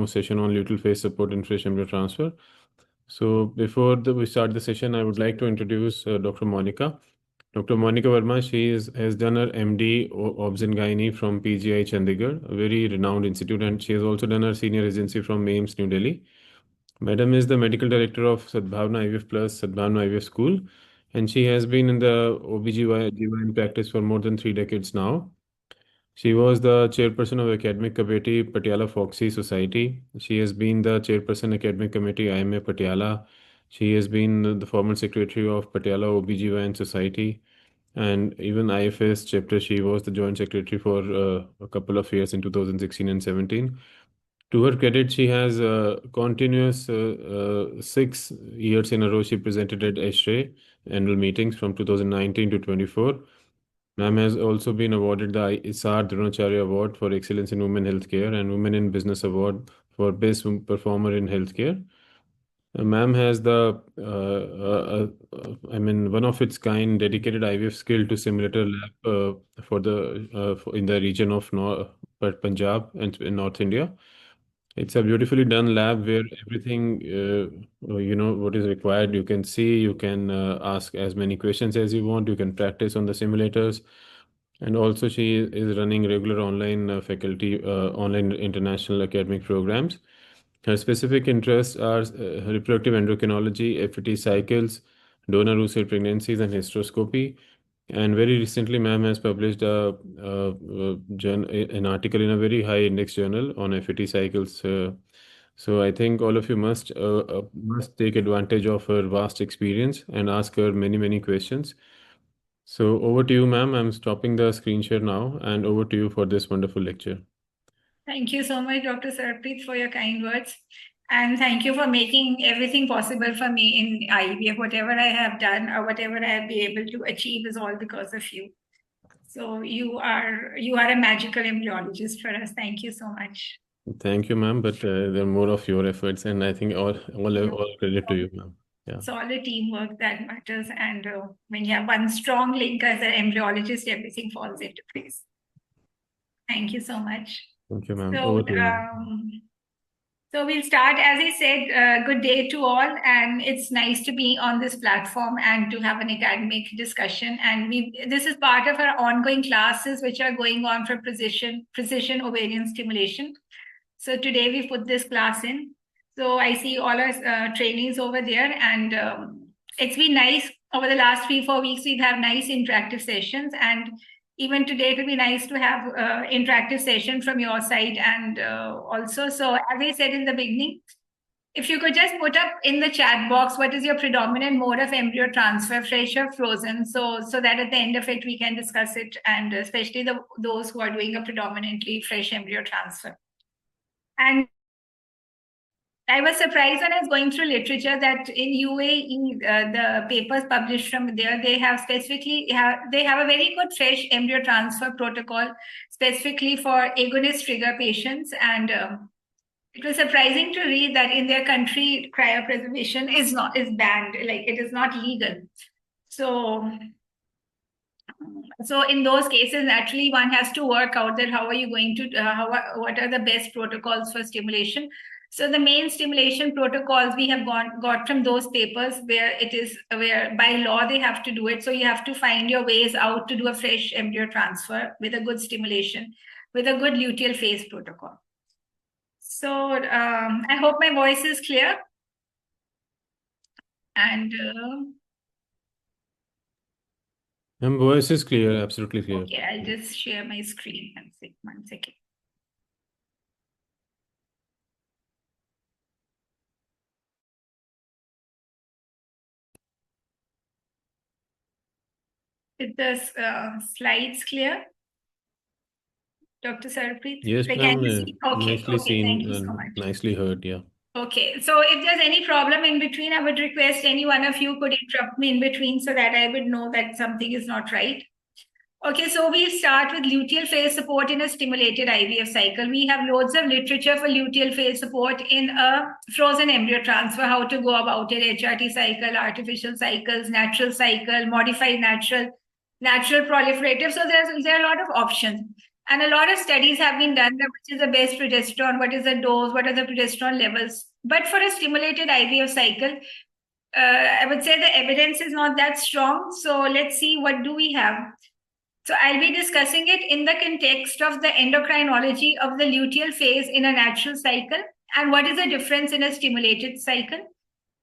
demo session on luteal phase support in fresh embryo transfer. So before we start the session, I would like to introduce Dr. Monica. Dr. Monica Verma, has done her MD Obs and Gynae from PGI Chandigarh, a very renowned institute, and she has also done her senior residency from AIIMS New Delhi. Madam is the medical director of Sadbhavna IVF Plus Sadbhavna IVF School, and she has been in the OBGYN practice for more than 3 decades now. She was the chairperson of Academic Committee Patiala Foxy Society. She has been the chairperson Academic Committee IMA Patiala. She has been the former secretary of Patiala OBGYN Society, and even IFS chapter. She was the joint secretary for a couple of years in 2016 and 17. To her credit, she has continuous 6 years in a row. She presented at ASHRAE annual meetings from 2019 to 24. Ma'am has also been awarded the ISAR Dronacharya Award for Excellence in Women Healthcare and Women in Business Award for Best Performer in Healthcare. Ma'am has one of its kind dedicated IVF skill to simulator lab in the region of Punjab and in North India. It's a beautifully done lab where everything, what is required, you can see, you can ask as many questions as you want, you can practice on the simulators. And also she is running regular online online international academic programs. Her specific interests are reproductive endocrinology, FET cycles, donor-induced pregnancies, and hysteroscopy. And very recently, ma'am has published an article in a very high index journal on FET cycles. So I think all of you must take advantage of her vast experience and ask her many questions. So over to you, ma'am. I'm stopping the screen share now, and over to you for this wonderful lecture. Thank you so much, Dr. Sarpreet, for your kind words. And thank you for making everything possible for me in IVF. Whatever I have done or whatever I have been able to achieve is all because of you. So you are a magical embryologist for us. Thank you so much. Thank you, ma'am. But there are more of your efforts, and I think all credit to you, ma'am. Yeah. It's all the teamwork that matters. And when you have one strong link as an embryologist, everything falls into place. Thank you so much. Thank you, ma'am. So we'll start. As I said, good day to all, and it's nice to be on this platform and to have an academic discussion. And this is part of our ongoing classes, which are going on for precision ovarian stimulation. So today we put this class in. So I see all our trainees over there, and it's been nice over the last 3-4 weeks. We've had nice interactive sessions, and even today, it will be nice to have interactive session from your side. And also, so as I said in the beginning, if you could just put up in the chat box, what is your predominant mode of embryo transfer, fresh or frozen? So that at the end of it, we can discuss it. And especially those who are doing a predominantly fresh embryo transfer. And I was surprised when I was going through literature that in UAE, the papers published from there, they have a very good fresh embryo transfer protocol specifically for agonist trigger patients. And it was surprising to read that in their country, cryopreservation is banned, like it is not legal. So in those cases, naturally, one has to work out that how are you going to, what are the best protocols for stimulation. So the main stimulation protocols we have got from those papers where by law they have to do it. So you have to find your ways out to do a fresh embryo transfer with a good stimulation, with a good luteal phase protocol. So I hope my voice is clear. And my voice is clear, absolutely clear. Okay, I'll just share my screen. One second. Is the slides clear? Dr. Sarpreet? Yes, ma'am. Nicely seen, thank you so much. Nicely heard, yeah. Okay, so if there's any problem in between, I would request any one of you could interrupt me in between so that I would know that something is not right. Okay, so we start with luteal phase support in a stimulated IVF cycle. We have loads of literature for luteal phase support in a frozen embryo transfer, how to go about it, HRT cycle, artificial cycles, natural cycle, modified natural proliferative. So there are a lot of options. And a lot of studies have been done that which is the best progesterone, what is the dose, what are the progesterone levels. But for a stimulated IVF cycle, I would say the evidence is not that strong. So let's see, what do we have? So I'll be discussing it in the context of the endocrinology of the luteal phase in a natural cycle and what is the difference in a stimulated cycle.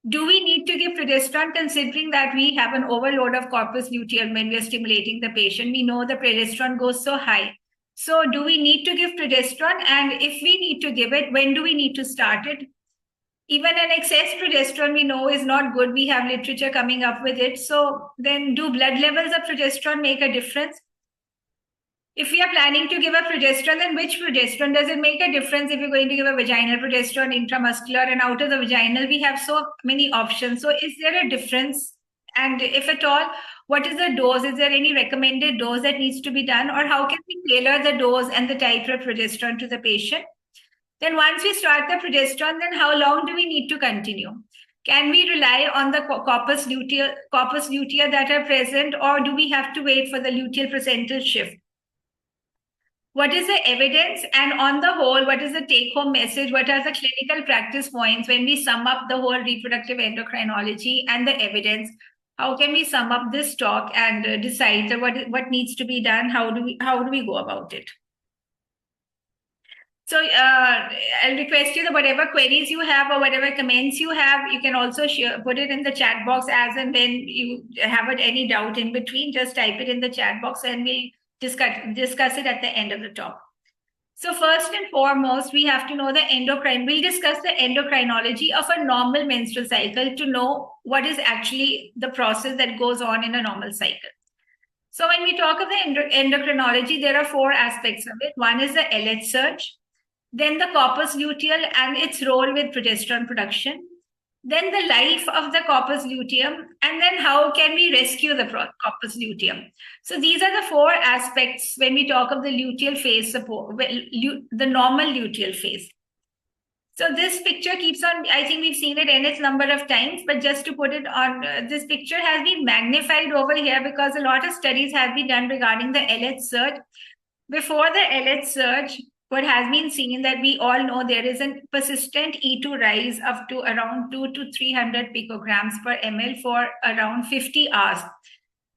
Do we need to give progesterone considering that we have an overload of corpus luteum when we are stimulating the patient? We know the progesterone goes so high. So do we need to give progesterone? And if we need to give it, when do we need to start it? Even an excess progesterone we know is not good. We have literature coming up with it. So then do blood levels of progesterone make a difference? If we are planning to give a progesterone, then which progesterone? Does it make a difference if you're going to give a vaginal progesterone, intramuscular, and out of the vaginal, we have so many options. So is there a difference? And if at all, what is the dose? Is there any recommended dose that needs to be done? Or how can we tailor the dose and the type of progesterone to the patient? Then once we start the progesterone, then how long do we need to continue? Can we rely on the corpus lutea that are present, or do we have to wait for the luteal placental shift? What is the evidence? And on the whole, what is the take-home message? What are the clinical practice points when we sum up the whole reproductive endocrinology and the evidence? How can we sum up this talk and decide that what needs to be done? How do we go about it? So I'll request you that whatever queries you have or whatever comments you have, you can also put it in the chat box as and when you have any doubt in between, just type it in the chat box and we'll discuss it at the end of the talk. So first and foremost, we have to know the endocrine. We'll discuss the endocrinology of a normal menstrual cycle to know what is actually the process that goes on in a normal cycle. So when we talk of the endocrinology, there are 4 aspects of it. One is the LH surge, then the corpus luteal and its role with progesterone production, then the life of the corpus luteum, and then how can we rescue the corpus luteum. So these are the 4 aspects when we talk of the luteal phase support, the normal luteal phase. So this picture keeps on, I think we've seen it n number of times, but just to put it on, this picture has been magnified over here because a lot of studies have been done regarding the LH surge. Before the LH surge, what has been seen that we all know there is a persistent E2 rise up to around 200 to 300 picograms per ml for around 50 hours.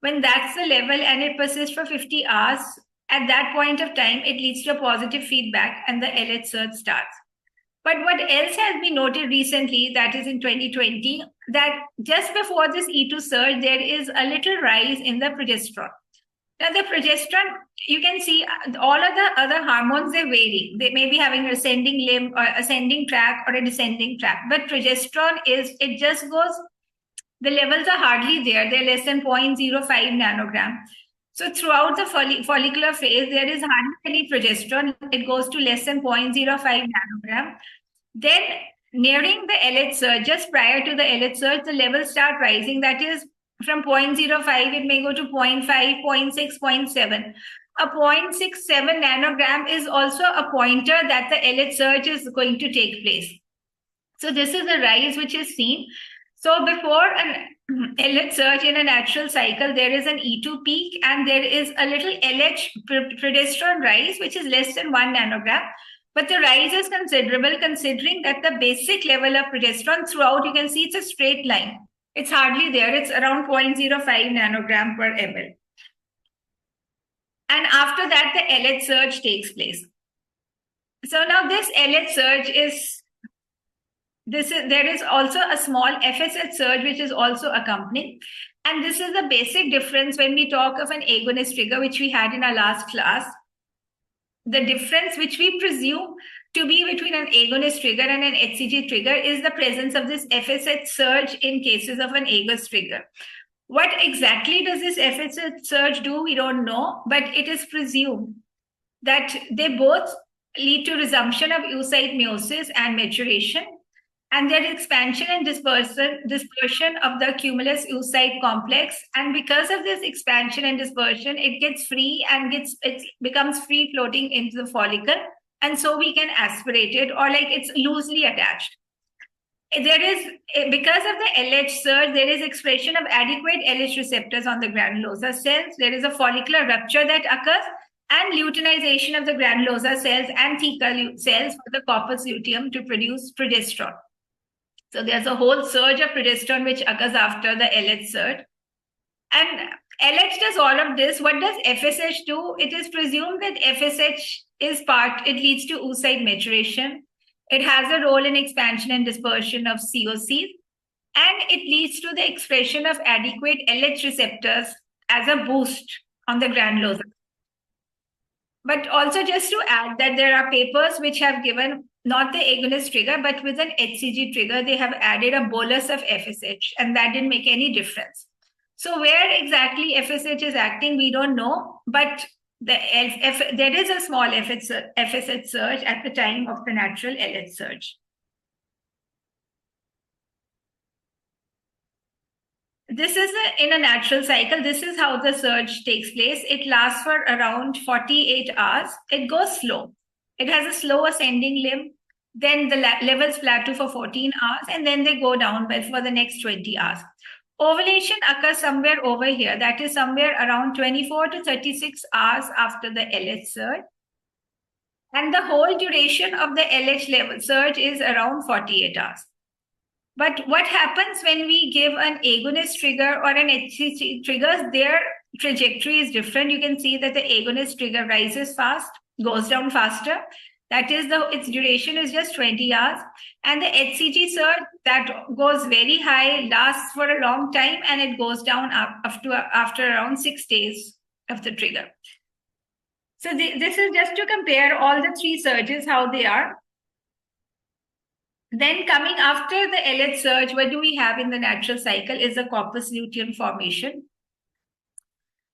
When that's the level and it persists for 50 hours, at that point of time, it leads to a positive feedback and the LH surge starts. But what else has been noted recently, that is in 2020, that just before this E2 surge, there is a little rise in the progesterone. Now, the progesterone, you can see all of the other hormones, they vary. They may be having an ascending limb or ascending track or a descending track. But progesterone it just goes, the levels are hardly there. They're less than 0.05 nanogram. So throughout the follicular phase, there is hardly any progesterone. It goes to less than 0.05 nanogram. Then nearing the LH surge, just prior to the LH surge, the levels start rising. That is, from 0.05, it may go to 0.5, 0.6, 0.7. A 0.67 nanogram is also a pointer that the LH surge is going to take place. So this is the rise which is seen. So before an LH surge in a natural cycle, there is an E2 peak and there is a little LH progesterone rise, which is less than 1 nanogram. But the rise is considerable considering that the basic level of progesterone throughout, you can see it's a straight line. It's hardly there. It's around 0.05 nanogram per ml. And after that, the LH surge takes place. So now this LH surge there is also a small FSH surge, which is also accompanying. And this is the basic difference when we talk of an agonist trigger, which we had in our last class. The difference which we presume to be between an agonist trigger and an HCG trigger is the presence of this FSH surge in cases of an agonist trigger. What exactly does this FSH surge do? We don't know, but it is presumed that they both lead to resumption of oocyte meiosis and maturation, and their expansion and dispersion of the cumulus oocyte complex. And because of this expansion and dispersion, it gets free and it becomes free floating into the follicle. And so we can aspirate it, or like it's loosely attached. There is, because of the LH surge, there is expression of adequate LH receptors on the granulosa cells. There is a follicular rupture that occurs, and luteinization of the granulosa cells and theca cells for the corpus luteum to produce progesterone. So there's a whole surge of progesterone which occurs after the LH surge. And LH does all of this. What does FSH do? It is presumed that FSH is it leads to oocyte maturation. It has a role in expansion and dispersion of COCs. And it leads to the expression of adequate LH receptors as a boost on the granulosa. But also just to add that there are papers which have given not the agonist trigger, but with an HCG trigger, they have added a bolus of FSH, and that didn't make any difference. So where exactly FSH is acting, we don't know, but there is a small FSH surge at the time of the natural LH surge. This is in a natural cycle. This is how the surge takes place. It lasts for around 48 hours. It goes slow. It has a slow ascending limb. Then the levels plateau for 14 hours, and then they go down for the next 20 hours. Ovulation occurs somewhere over here. That is somewhere around 24 to 36 hours after the LH surge. And the whole duration of the LH level surge is around 48 hours. But what happens when we give an agonist trigger or an HCG triggers, their trajectory is different. You can see that the agonist trigger rises fast, goes down faster. That is, its duration is just 20 hours. And the HCG surge, that goes very high, lasts for a long time, and it goes down after around 6 days of the trigger. So this is just to compare all the three surges, how they are. Then coming after the LH surge, what do we have in the natural cycle is the corpus luteum formation.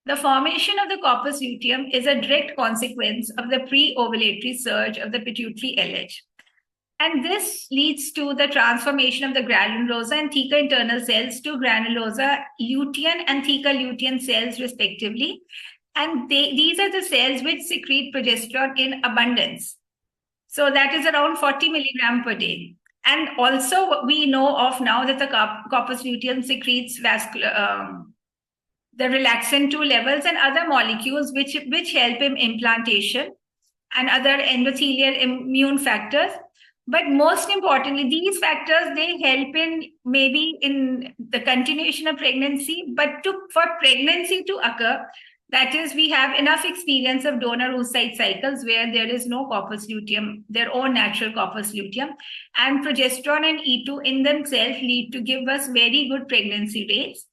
The formation of the corpus luteum is a direct consequence of the pre-ovulatory surge of the pituitary LH. And this leads to the transformation of the granulosa and theca internal cells to granulosa lutein and theca lutein cells respectively. And these are the cells which secrete progesterone in abundance. So that is around 40 milligram per day. And also we know of now that the corpus luteum secretes the relaxin 2 levels and other molecules which help in implantation and other endothelial immune factors. But most importantly, these factors, they help maybe in the continuation of pregnancy, but for pregnancy to occur, that is, we have enough experience of donor oocyte cycles where there is no corpus luteum, their own natural corpus luteum, and progesterone and E2 in themselves lead to give us very good pregnancy rates.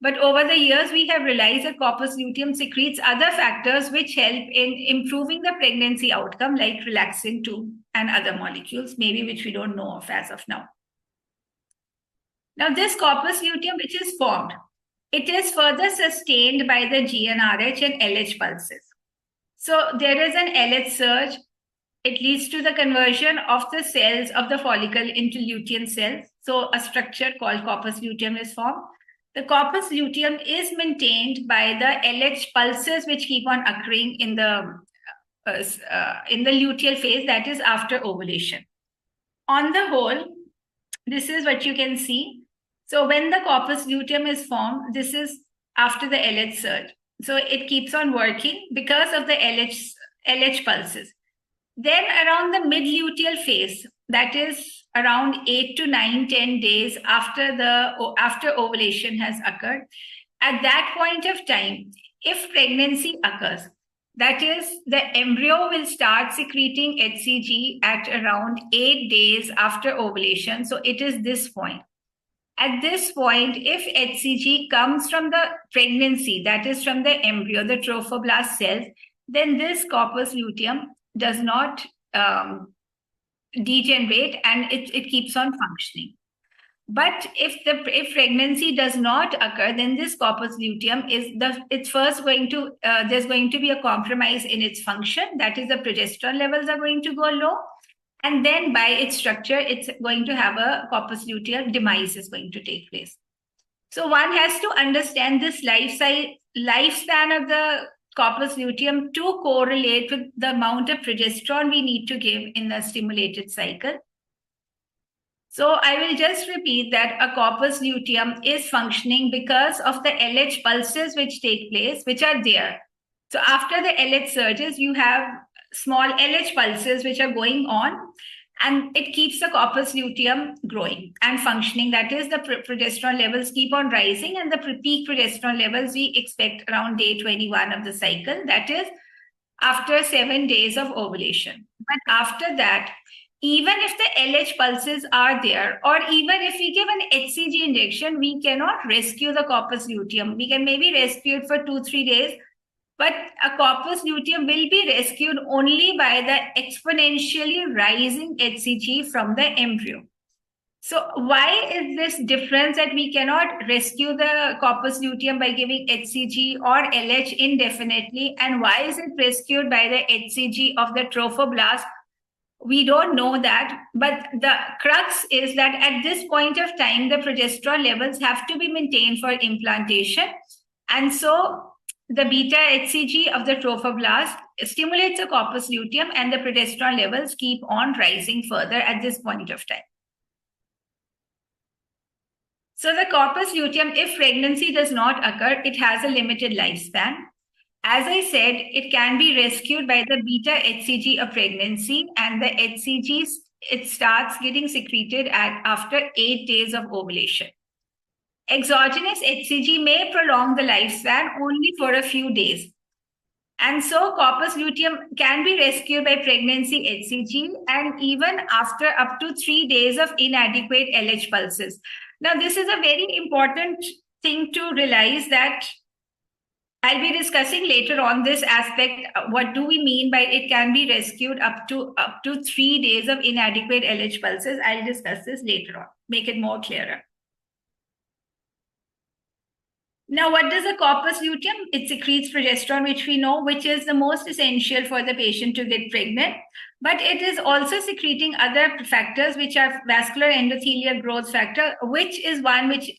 But over the years, we have realized that corpus luteum secretes other factors which help in improving the pregnancy outcome, like relaxin 2 and other molecules, maybe which we don't know of as of now. Now, this corpus luteum which is formed, it is further sustained by the GnRH and LH pulses. So there is an LH surge. It leads to the conversion of the cells of the follicle into lutein cells. So a structure called corpus luteum is formed. The corpus luteum is maintained by the LH pulses which keep on occurring in the luteal phase, that is after ovulation. On the whole, this is what you can see. So when the corpus luteum is formed, this is after the LH surge. So it keeps on working because of the LH pulses. Then around the mid-luteal phase, that is around 8 to 9, 10 days after ovulation has occurred, at that point of time, if pregnancy occurs, that is, the embryo will start secreting HCG at around 8 days after ovulation. So it is this point. At this point, if HCG comes from the pregnancy, that is from the embryo, the trophoblast cells, then this corpus luteum does not degenerate and it keeps on functioning. But if pregnancy does not occur, then this corpus luteum it's first going to there's going to be a compromise in its function. That is, the progesterone levels are going to go low. And then by its structure, it's going to have a corpus luteum demise is going to take place. So one has to understand this lifespan of the corpus luteum to correlate with the amount of progesterone we need to give in the stimulated cycle. So I will just repeat that a corpus luteum is functioning because of the LH pulses which take place, which are there. So after the LH surges, you have small LH pulses which are going on, and it keeps the corpus luteum growing and functioning. That is, the progesterone levels keep on rising, and the peak progesterone levels we expect around day 21 of the cycle. That is, after 7 days of ovulation. But after that, even if the LH pulses are there, or even if we give an HCG injection, we cannot rescue the corpus luteum. We can maybe rescue it for 2-3 days, but a corpus luteum will be rescued only by the exponentially rising HCG from the embryo. So why is this difference that we cannot rescue the corpus luteum by giving HCG or LH indefinitely? And why is it rescued by the HCG of the trophoblast? We don't know that, but the crux is that at this point of time, the progesterone levels have to be maintained for implantation. And so the beta HCG of the trophoblast stimulates the corpus luteum, and the progesterone levels keep on rising further at this point of time. So the corpus luteum, if pregnancy does not occur, it has a limited lifespan. As I said, it can be rescued by the beta HCG of pregnancy, and the HCG, it starts getting secreted after 8 days of ovulation. Exogenous HCG may prolong the lifespan only for a few days. And so corpus luteum can be rescued by pregnancy HCG, and even after up to 3 days of inadequate LH pulses. Now, this is a very important thing to realize, that I'll be discussing later on this aspect. What do we mean by it can be rescued up to 3 days of inadequate LH pulses? I'll discuss this later on, make it more clearer. Now, what does the corpus luteum? It secretes progesterone, which we know, which is the most essential for the patient to get pregnant. But it is also secreting other factors, which are vascular endothelial growth factor, which is one which,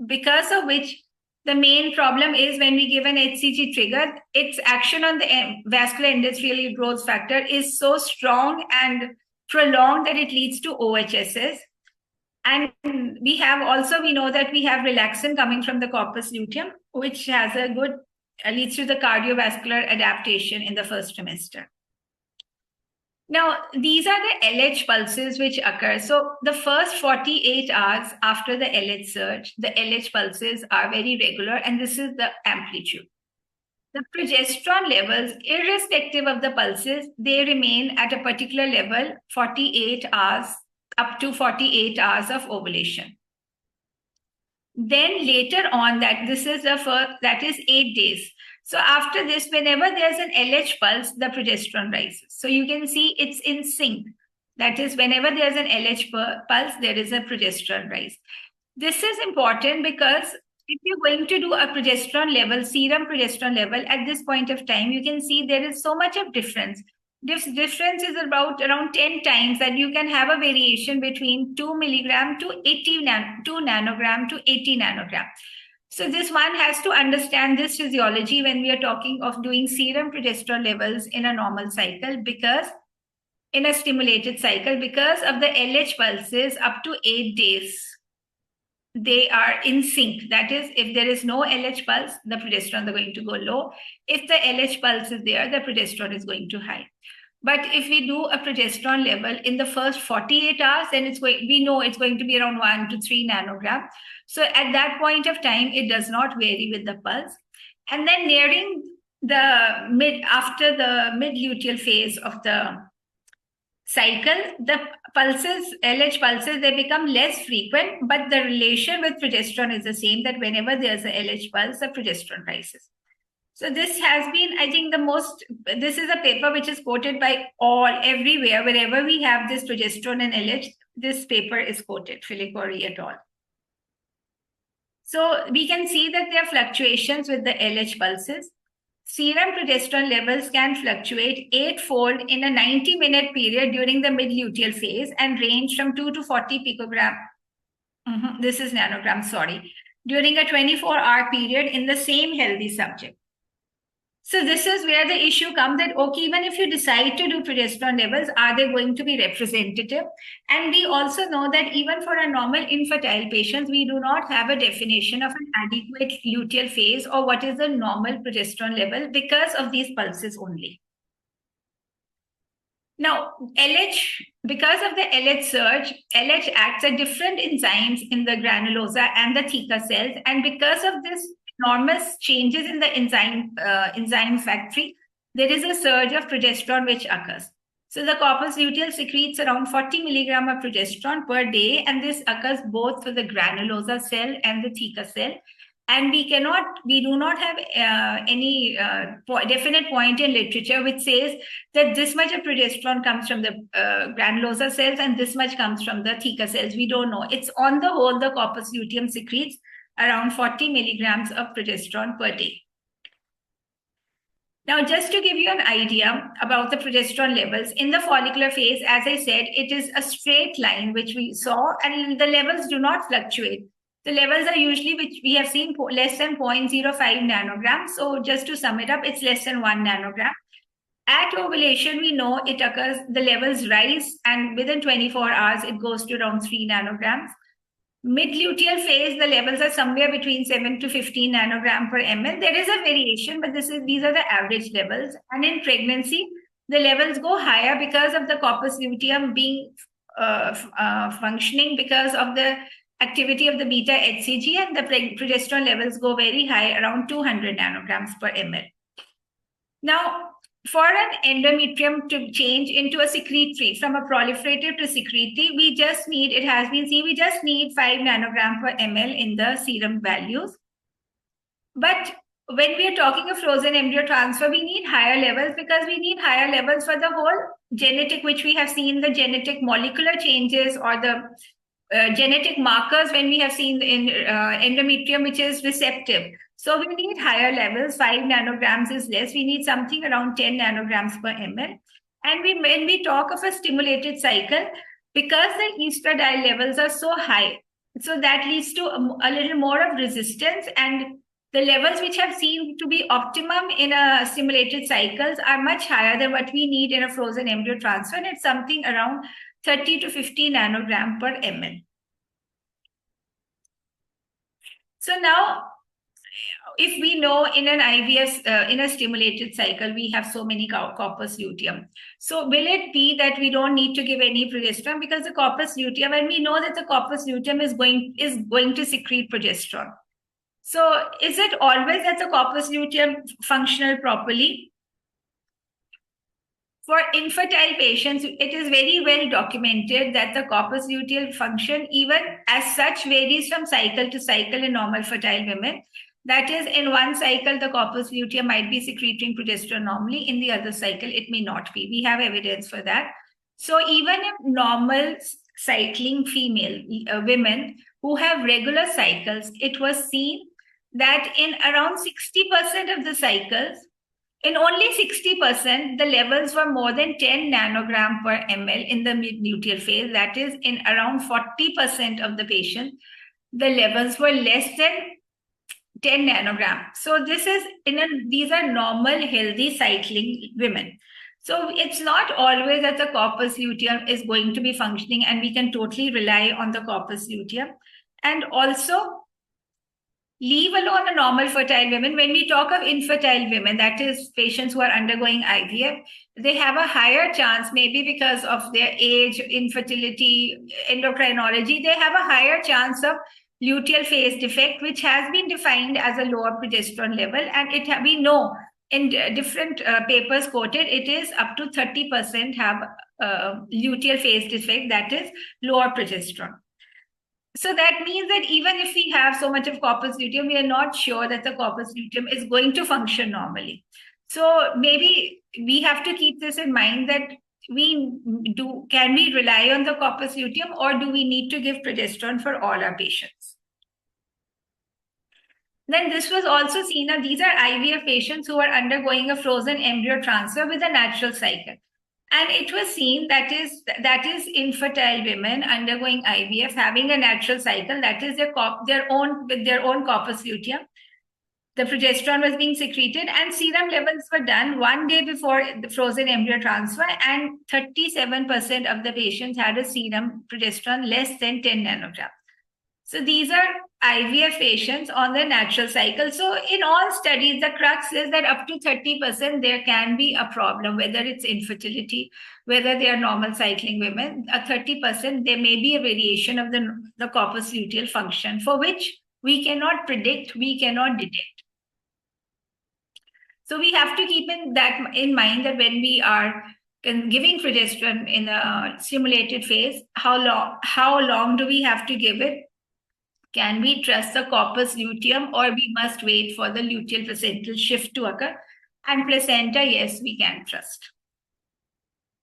because of which, the main problem is when we give an HCG trigger, its action on the vascular endothelial growth factor is so strong and prolonged that it leads to OHSS. And we know that we have relaxin coming from the corpus luteum, which has a good, leads to the cardiovascular adaptation in the first trimester. Now, these are the LH pulses which occur. So the first 48 hours after the LH surge, the LH pulses are very regular, and this is the amplitude. The progesterone levels, irrespective of the pulses, they remain at a particular level 48 hours, up to 48 hours of ovulation. Then later on, that is 8 days. So after this, whenever there's an LH pulse, the progesterone rises. So you can see it's in sync. That is, whenever there's an LH pulse, there is a progesterone rise. This is important because if you're going to do a progesterone level, serum progesterone level, at this point of time, you can see there is so much of difference. This difference is around 10 times, that you can have a variation between 2 milligram to 2 nanogram to 80 nanogram. So this one has to understand this physiology when we are talking of doing serum progesterone levels in a normal cycle, because in a stimulated cycle, because of the LH pulses up to 8 days, they are in sync. That is, if there is no LH pulse, the progesterone is going to go low. If the LH pulse is there, the progesterone is going to high. But if we do a progesterone level in the first 48 hours, then we know it's going to be around 1 to 3 nanogram. So at that point of time, it does not vary with the pulse. And then nearing after the mid-luteal phase of the cycle, the pulses, LH pulses, they become less frequent, but the relation with progesterone is the same, that whenever there's a LH pulse, the progesterone rises. So this has been, I think, this is a paper which is quoted by everywhere, wherever we have this progesterone and LH, this paper is quoted, Filicori et al. So we can see that there are fluctuations with the LH pulses. Serum progesterone levels can fluctuate 8-fold in a 90-minute period during the mid-luteal phase and range from 2 to 40 picogram. This is nanogram, sorry. During a 24-hour period in the same healthy subject. So this is where the issue comes that, okay, even if you decide to do progesterone levels, are they going to be representative? And we also know that even for a normal infertile patients, we do not have a definition of an adequate luteal phase or what is the normal progesterone level because of these pulses only. Now, LH, because of the LH surge, LH acts at different enzymes in the granulosa and the theca cells. And because of this enormous changes in the enzyme factory, there is a surge of progesterone which occurs. So the corpus luteal secretes around 40 milligram of progesterone per day, and this occurs both for the granulosa cell and the theca cell. And we do not have any definite point in literature which says that this much of progesterone comes from the granulosa cells and this much comes from the theca cells. We don't know. It's on the whole, the corpus luteum secretes around 40 milligrams of progesterone per day. Now, just to give you an idea about the progesterone levels, in the follicular phase, as I said, it is a straight line which we saw, and the levels do not fluctuate. The levels are usually, which we have seen, less than 0.05 nanograms. So just to sum it up, it's less than 1 nanogram. At ovulation, we know it occurs, the levels rise, and within 24 hours, it goes to around 3 nanograms. Mid-luteal phase, the levels are somewhere between 7 to 15 nanogram per ml. There is a variation, but these are the average levels. And in pregnancy, the levels go higher because of the corpus luteum being functioning because of the activity of the beta HCG, and the progesterone levels go very high, around 200 nanograms per ml. Now, for an endometrium to change into a secretory, from a proliferative to secretory, we just need 5 nanogram per ml in the serum values. But when we are talking of frozen embryo transfer, we need higher levels because we need higher levels for the whole genetic, which we have seen the genetic molecular changes or the genetic markers when we have seen in endometrium, which is receptive. So we need higher levels. 5 nanograms is less. We need something around 10 nanograms per ml. And when we talk of a stimulated cycle, because the estradiol levels are so high, so that leads to a little more of resistance, and the levels which have seen to be optimum in a stimulated cycles are much higher than what we need in a frozen embryo transfer. And it's something around 30 to 50 nanogram per ml. So now, if we know in an IVF, in a stimulated cycle, we have so many corpus luteum. So will it be that we don't need to give any progesterone because the corpus luteum, and we know that the corpus luteum is going to secrete progesterone. So is it always that the corpus luteum functional properly? For infertile patients, it is very well documented that the corpus luteal function, even as such, varies from cycle to cycle in normal fertile women. That is, in one cycle, the corpus luteum might be secreting progesterone normally. In the other cycle, it may not be. We have evidence for that. So even in normal cycling female women who have regular cycles, it was seen that in around 60% of the cycles, in only 60%, the levels were more than 10 nanogram per ml in the mid-luteal phase. That is, in around 40% of the patients, the levels were less than 10 nanogram. So this is these are normal, healthy cycling women. So it's not always that the corpus luteum is going to be functioning, and we can totally rely on the corpus luteum. And also, leave alone a normal fertile women. When we talk of infertile women, that is patients who are undergoing IVF, they have a higher chance, maybe because of their age, infertility, endocrinology, they have a higher chance of luteal phase defect, which has been defined as a lower progesterone level. And we know in different papers quoted, it is up to 30% have luteal phase defect, that is lower progesterone. So that means that even if we have so much of corpus luteum, we are not sure that the corpus luteum is going to function normally. So maybe we have to keep this in mind, that can we rely on the corpus luteum, or do we need to give progesterone for all our patients? Then this was also seen that these are IVF patients who are undergoing a frozen embryo transfer with a natural cycle. And it was seen that is infertile women undergoing IVF having a natural cycle, that is with their own corpus luteum. the progesterone was being secreted, and serum levels were done 1 day before the frozen embryo transfer, and 37% of the patients had a serum progesterone less than 10 nanograms. So these are IVF patients on their natural cycle. So in all studies, the crux is that up to 30% there can be a problem, whether it's infertility, whether they are normal cycling women. 30% there may be a variation of the corpus luteal function, for which we cannot predict, we cannot detect. So we have to keep in mind that when we are giving progesterone in a stimulated phase, how long do we have to give it? Can we trust the corpus luteum, or we must wait for the luteal placental shift to occur? And placenta, yes, we can trust.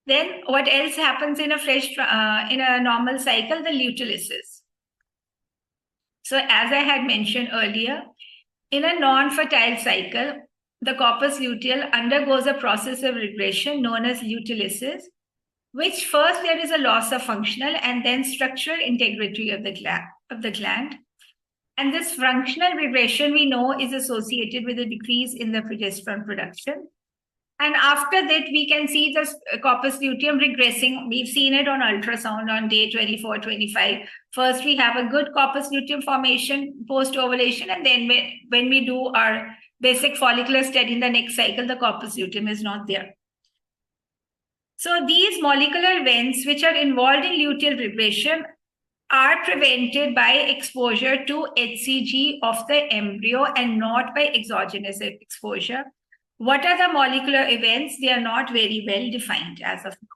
Then what else happens in a normal cycle? The luteolysis. So as I had mentioned earlier, in a non-fertile cycle, the corpus luteal undergoes a process of regression known as luteolysis, which first there is a loss of functional and then structural integrity of the gland. And this functional regression we know is associated with a decrease in the progesterone production. And after that, we can see the corpus luteum regressing. We've seen it on ultrasound on day 24, 25. First, we have a good corpus luteum formation post-ovulation, and then when we do our basic follicular study in the next cycle, the corpus luteum is not there. So these molecular events which are involved in luteal regression are prevented by exposure to HCG of the embryo and not by exogenous exposure. What are the molecular events? They are not very well defined as of now.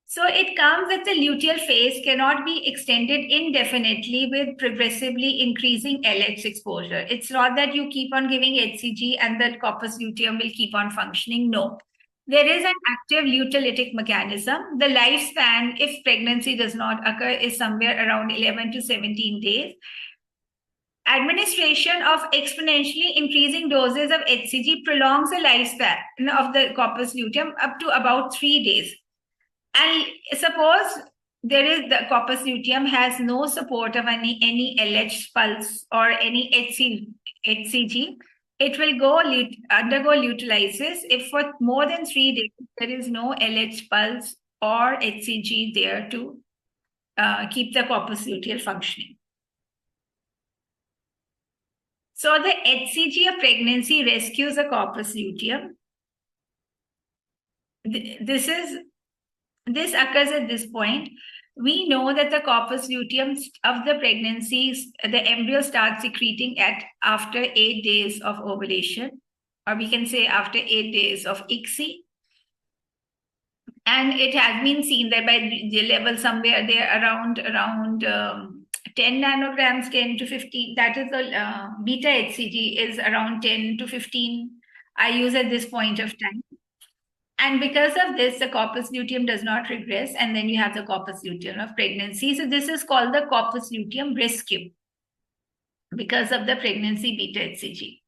So it comes that the luteal phase cannot be extended indefinitely with progressively increasing LH exposure. It's not that you keep on giving HCG and the corpus luteum will keep on functioning. No. There is an active luteolytic mechanism. The lifespan, if pregnancy does not occur, is somewhere around 11 to 17 days. Administration of exponentially increasing doses of HCG prolongs the lifespan of the corpus luteum up to about 3 days. And suppose the corpus luteum has no support of any LH pulse or any HCG, it will undergo luteolysis if for more than 3 days there is no LH pulse or HCG there to keep the corpus luteal functioning. So the HCG of pregnancy rescues the corpus luteum. This occurs at this point. We know that the corpus luteum of the pregnancy, the embryo starts secreting after 8 days of ovulation, or we can say after 8 days of ICSI. And it has been seen that by the level somewhere there around 10 nanograms, 10 to 15, that is the beta HCG is around 10 to 15 IUs at this point of time. And because of this, the corpus luteum does not regress, and then you have the corpus luteum of pregnancy. So this is called the corpus luteum rescue because of the pregnancy beta HCG.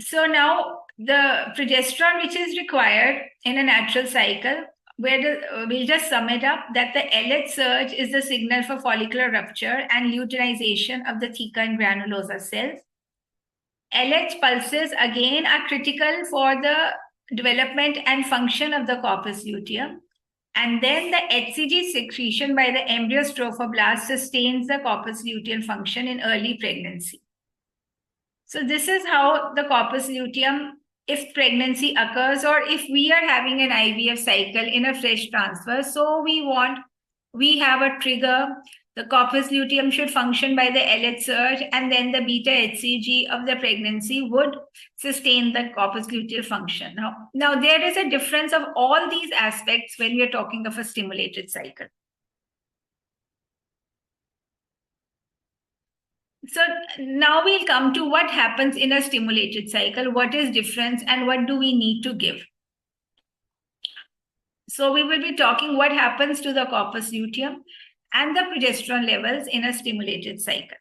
So now the progesterone which is required in a natural cycle, we'll just sum it up that the LH surge is the signal for follicular rupture and luteinization of the theca and granulosa cells. LH pulses again are critical for the development and function of the corpus luteum. And then the HCG secretion by the embryo strophoblast sustains the corpus luteal function in early pregnancy. So this is how the corpus luteum, if pregnancy occurs or if we are having an IVF cycle in a fresh transfer, so we have a trigger. The corpus luteum should function by the LH surge, and then the beta HCG of the pregnancy would sustain the corpus luteal function. Now there is a difference of all these aspects when we are talking of a stimulated cycle. So now we'll come to what happens in a stimulated cycle, what is difference, and what do we need to give. So we will be talking what happens to the corpus luteum and the progesterone levels in a stimulated cycle.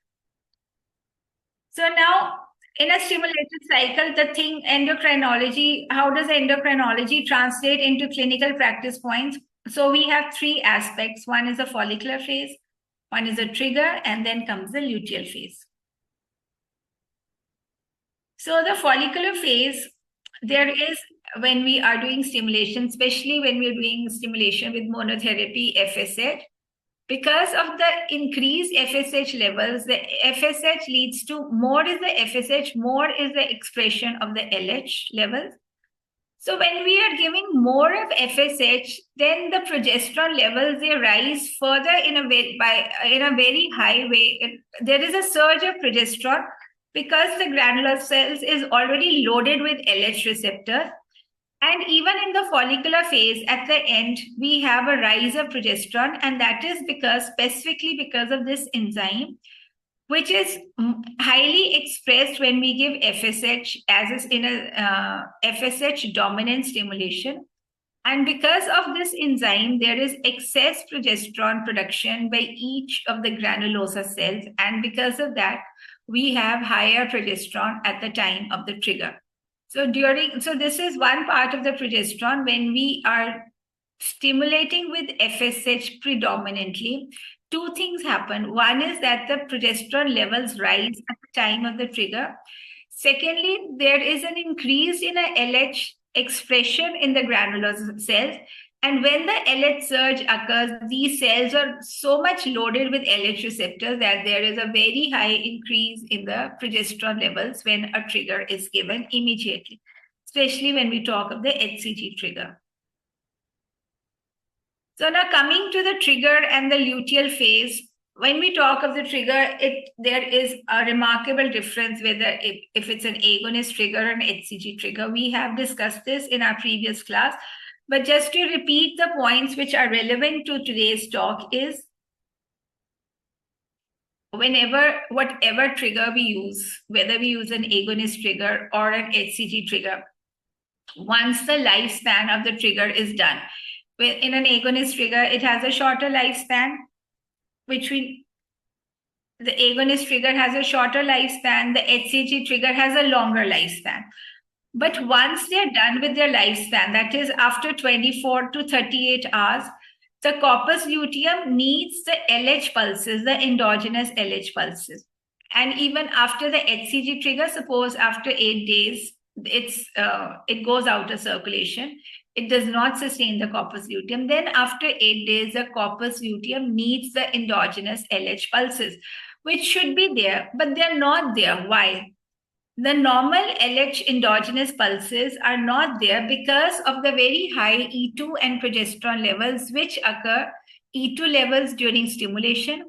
So now in a stimulated cycle, endocrinology, how does endocrinology translate into clinical practice points? So we have three aspects. One is the follicular phase, one is a trigger, and then comes the luteal phase. So the follicular phase, there is, when we are doing stimulation, especially when we're doing stimulation with monotherapy FSH, because of the increased FSH levels, the FSH leads to more is the FSH, more is the expression of the LH levels. So when we are giving more of FSH, then the progesterone levels, they rise further in a very high way. There is a surge of progesterone because the granular cells is already loaded with LH receptors. And even in the follicular phase, at the end, we have a rise of progesterone, and that is specifically because of this enzyme, which is highly expressed when we give FSH as in a FSH dominant stimulation. And because of this enzyme, there is excess progesterone production by each of the granulosa cells. And because of that, we have higher progesterone at the time of the trigger. So this is one part of the progesterone. When we are stimulating with FSH predominantly, two things happen. One is that the progesterone levels rise at the time of the trigger. Secondly, there is an increase in a LH expression in the granular cells. And when the LH surge occurs, these cells are so much loaded with LH receptors that there is a very high increase in the progesterone levels when a trigger is given immediately, especially when we talk of the HCG trigger. So now coming to the trigger and the luteal phase, when we talk of the trigger, there is a remarkable difference whether if it's an agonist trigger or an HCG trigger. We have discussed this in our previous class, but just to repeat the points which are relevant to today's talk is, whatever trigger we use, whether we use an agonist trigger or an HCG trigger, once the lifespan of the trigger is done, in an agonist trigger, it has a shorter lifespan, the agonist trigger has a shorter lifespan, the HCG trigger has a longer lifespan. But once they're done with their lifespan, that is after 24 to 38 hours, the corpus luteum needs the LH pulses, the endogenous LH pulses. And even after the HCG trigger, suppose after 8 days, it goes out of circulation. It does not sustain the corpus luteum. Then after 8 days, the corpus luteum needs the endogenous LH pulses, which should be there, but they're not there. Why? The normal LH endogenous pulses are not there because of the very high E2 and progesterone levels, which occur, E2 levels during stimulation.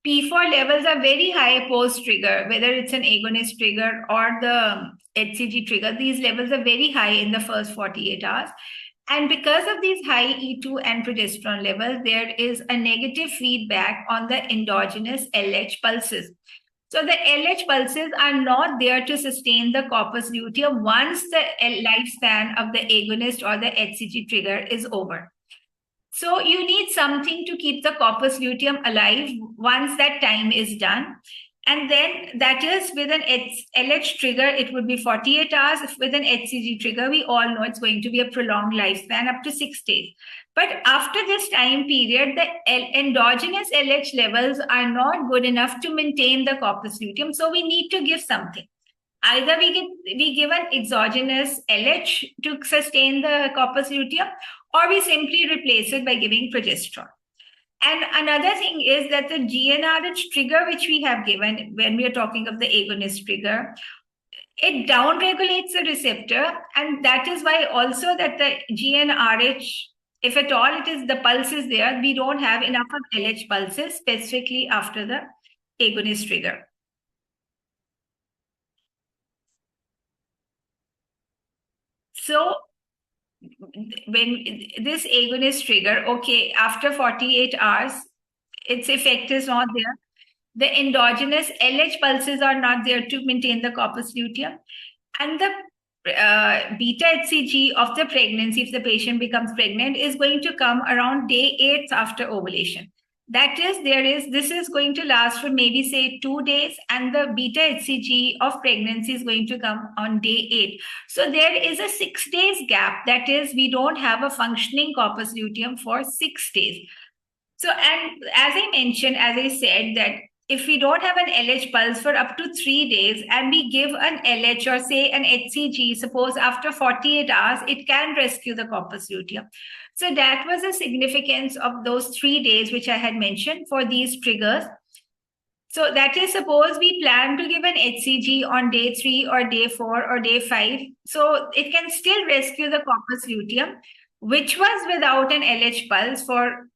P4 levels are very high post-trigger, whether it's an agonist trigger or the HCG trigger. These levels are very high in the first 48 hours. And because of these high E2 and progesterone levels, there is a negative feedback on the endogenous LH pulses. So the LH pulses are not there to sustain the corpus luteum once the lifespan of the agonist or the HCG trigger is over. So you need something to keep the corpus luteum alive once that time is done. And then that is with an LH trigger, it would be 48 hours. If with an HCG trigger, we all know it's going to be a prolonged lifespan up to 6 days. But after this time period, the endogenous LH levels are not good enough to maintain the corpus luteum. So we need to give something. Either we give an exogenous LH to sustain the corpus luteum, or we simply replace it by giving progesterone. And another thing is that the GnRH trigger, which we have given when we are talking of the agonist trigger, it downregulates the receptor. And that is why also that the GnRH, if at all it is the pulse is there, we don't have enough of LH pulses specifically after the agonist trigger. So when this agonist trigger, okay, after 48 hours, its effect is not there. The endogenous LH pulses are not there to maintain the corpus luteum. And the beta HCG of the pregnancy, if the patient becomes pregnant, is going to come around day 8 after ovulation. That is, this is going to last for maybe say 2 days, and the beta HCG of pregnancy is going to come on day 8. So there is a 6 days gap. That is, we don't have a functioning corpus luteum for 6 days. So, and as I mentioned, as I said, that if we don't have an LH pulse for up to 3 days and we give an LH or say an HCG, suppose after 48 hours, it can rescue the corpus luteum. So that was the significance of those 3 days, which I had mentioned for these triggers. So that is, suppose we plan to give an HCG on day 3 or day 4 or day 5. So it can still rescue the corpus luteum, which was without an LH pulse for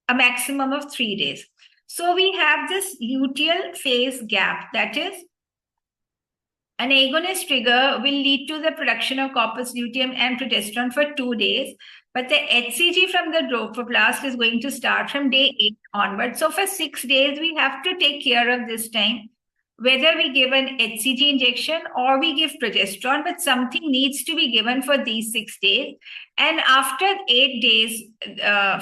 a maximum of 3 days. So we have this luteal phase gap. That is, an agonist trigger will lead to the production of corpus luteum and progesterone for 2 days, but the HCG from the trophoblast is going to start from day 8 onward. So for 6 days, we have to take care of this time, whether we give an HCG injection or we give progesterone, but something needs to be given for these 6 days. And after 8 days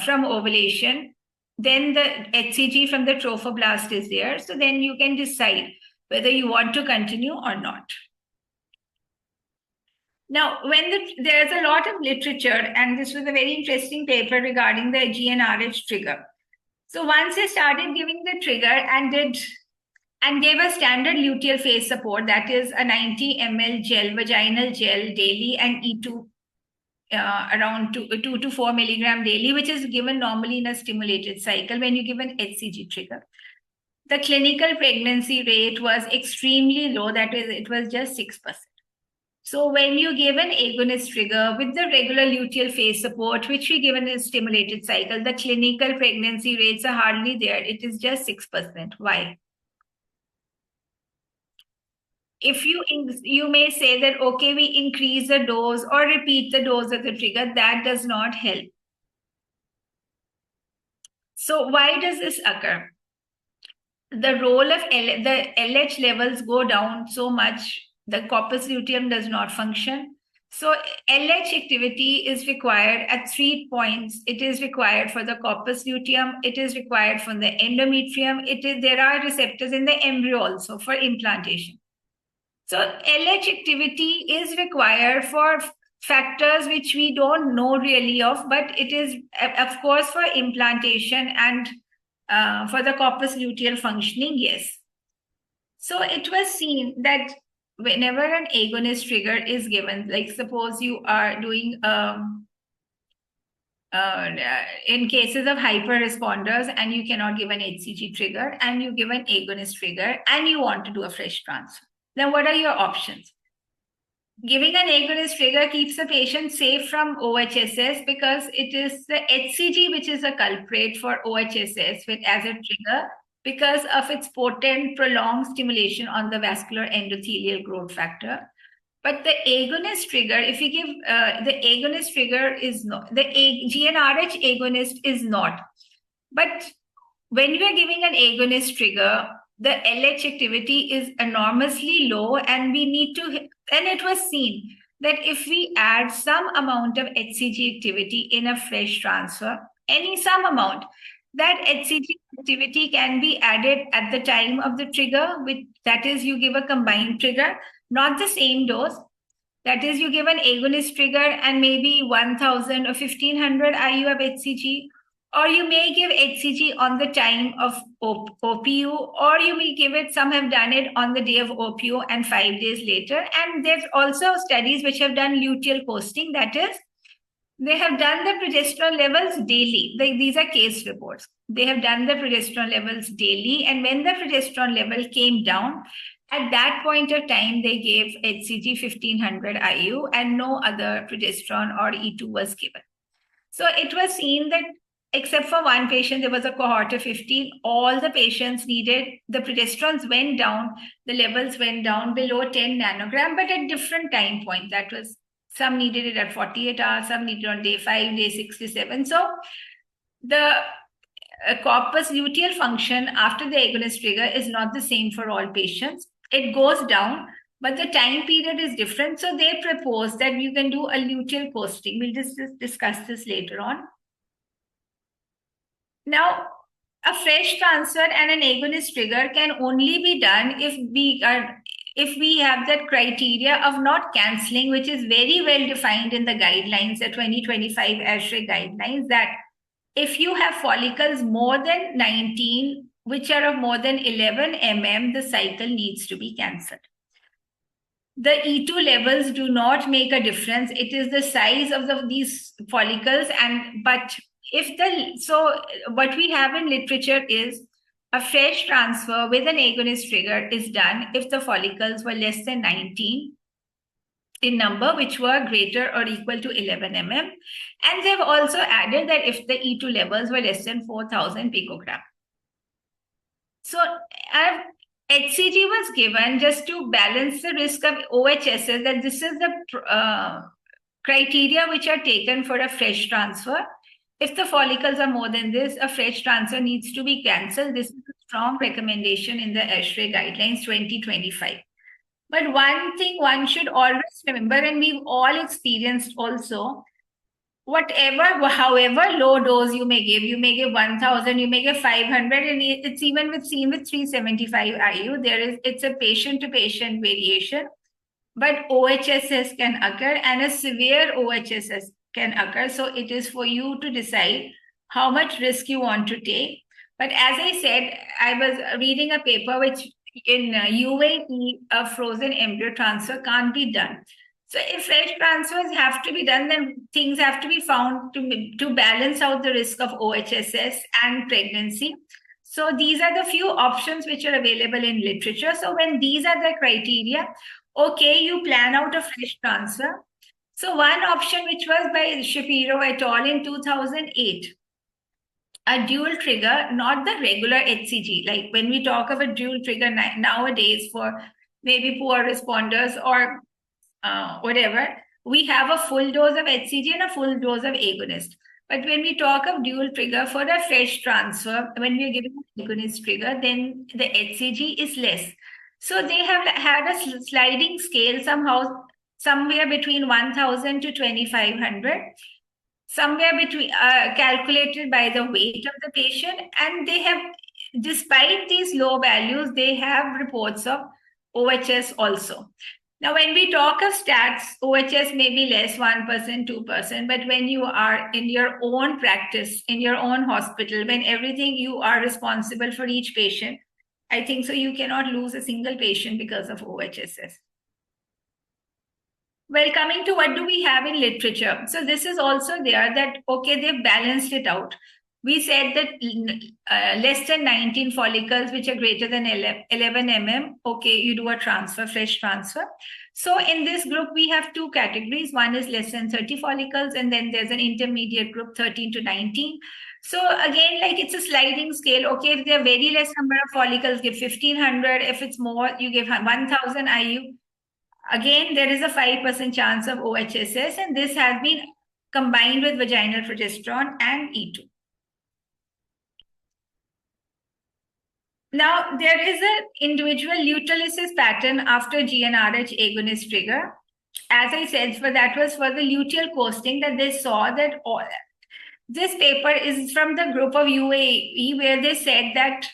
from ovulation, then the HCG from the trophoblast is there. So then you can decide whether you want to continue or not. Now, there's a lot of literature, and this was a very interesting paper regarding the GnRH trigger. So once they started giving the trigger and gave a standard luteal phase support, that is a 90 ml gel, vaginal gel daily, and E2 around 2 to 4 milligram daily, which is given normally in a stimulated cycle when you give an HCG trigger. The clinical pregnancy rate was extremely low. That is, it was just 6%. So when you give an agonist trigger with the regular luteal phase support, which we give in a stimulated cycle, the clinical pregnancy rates are hardly there. It is just 6%. Why? If you may say that, okay, we increase the dose or repeat the dose of the trigger, that does not help. So why does this occur? The role of the LH levels go down so much, the corpus luteum does not function. So LH activity is required at 3 points. It is required for the corpus luteum. It is required for the endometrium. There are receptors in the embryo also for implantation. So LH activity is required for factors which we don't know really of, but it is, of course, for implantation and for the corpus luteal functioning, yes. So it was seen that whenever an agonist trigger is given, like suppose you are doing in cases of hyper-responders and you cannot give an HCG trigger and you give an agonist trigger and you want to do a fresh transfer, then what are your options? Giving an agonist trigger keeps the patient safe from OHSS because it is the HCG which is a culprit for OHSS as a trigger because of its potent prolonged stimulation on the vascular endothelial growth factor. But the agonist trigger, if you give the agonist trigger is not, the GnRH agonist is not. But when you are giving an agonist trigger, the LH activity is enormously low, and we need to, and it was seen that if we add some amount of HCG activity in a fresh transfer, some amount, that HCG activity can be added at the time of the trigger, that is, you give a combined trigger, not the same dose. That is, you give an agonist trigger and maybe 1000 or 1500 IU of HCG, or you may give HCG on the time of OPU, or you may give it, some have done it on the day of OPU and 5 days later. And there's also studies which have done luteal posting, that is, they have done the progesterone levels daily. These are case reports. They have done the progesterone levels daily, and when the progesterone level came down, at that point of time, they gave HCG 1500 IU and no other progesterone or E2 was given. So it was seen that except for one patient, there was a cohort of 15, all the patients needed, the progesterones went down, the levels went down below 10 nanogram, but at different time points. That was, some needed it at 48 hours, some needed on day 5, day 67. So the corpus luteal function after the agonist trigger is not the same for all patients. It goes down, but the time period is different. So they propose that you can do a luteal posting. We'll just discuss this later on. Now, a fresh transfer and an agonist trigger can only be done if we have that criteria of not canceling, which is very well defined in the guidelines, the 2025 ASHRAE guidelines, that if you have follicles more than 19, which are of more than 11 mm, the cycle needs to be cancelled. The E2 levels do not make a difference. It is the size of these follicles. So what we have in literature is a fresh transfer with an agonist trigger is done if the follicles were less than 19 in number, which were greater or equal to 11 mm. And they've also added that if the E2 levels were less than 4,000 picogram. So HCG was given just to balance the risk of OHSS, that this is the criteria which are taken for a fresh transfer. If the follicles are more than this, a fresh transfer needs to be cancelled. This is a strong recommendation in the ASHRAE guidelines 2025. But one thing one should always remember, and we've all experienced also, however low dose you may give 1,000, you may give 500, and it's even seen with 375 IU. It's a patient-to-patient variation, but OHSS can occur, and a severe OHSS can occur. So it is for you to decide how much risk you want to take. But as I said, I was reading a paper which in UAE, a frozen embryo transfer can't be done. So if fresh transfers have to be done, then things have to be found to balance out the risk of OHSS and pregnancy. So these are the few options which are available in literature. So when these are the criteria, okay, you plan out a fresh transfer. So one option which was by Shapiro et al. In 2008, a dual trigger, not the regular HCG. Like when we talk of a dual trigger nowadays for maybe poor responders or whatever, we have a full dose of HCG and a full dose of agonist. But when we talk of dual trigger for a fresh transfer, when we are giving an agonist trigger, then the HCG is less. So they have had a sliding scale somewhere between 1,000 to 2,500. Somewhere between calculated by the weight of the patient, and they have, despite these low values, they have reports of OHS also. Now, when we talk of stats, OHS may be less, 1%, 2%, but when you are in your own practice, in your own hospital, when everything you are responsible for each patient, I think so you cannot lose a single patient because of OHSS. Well, coming to what do we have in literature? So this is also there that, okay, they've balanced it out. We said that less than 19 follicles, which are greater than 11 mm, okay, you do a transfer, fresh transfer. So in this group, we have two categories. One is less than 30 follicles, and then there's an intermediate group, 13 to 19. So again, like it's a sliding scale. Okay, if there are very less number of follicles, give 1,500. If it's more, you give 1,000 IU. Again, there is a 5% chance of OHSS, and this has been combined with vaginal progesterone and E2. Now, there is an individual luteolysis pattern after GnRH agonist trigger. As I said, that was for the luteal coasting that they saw that this paper is from the group of UAE, where they said that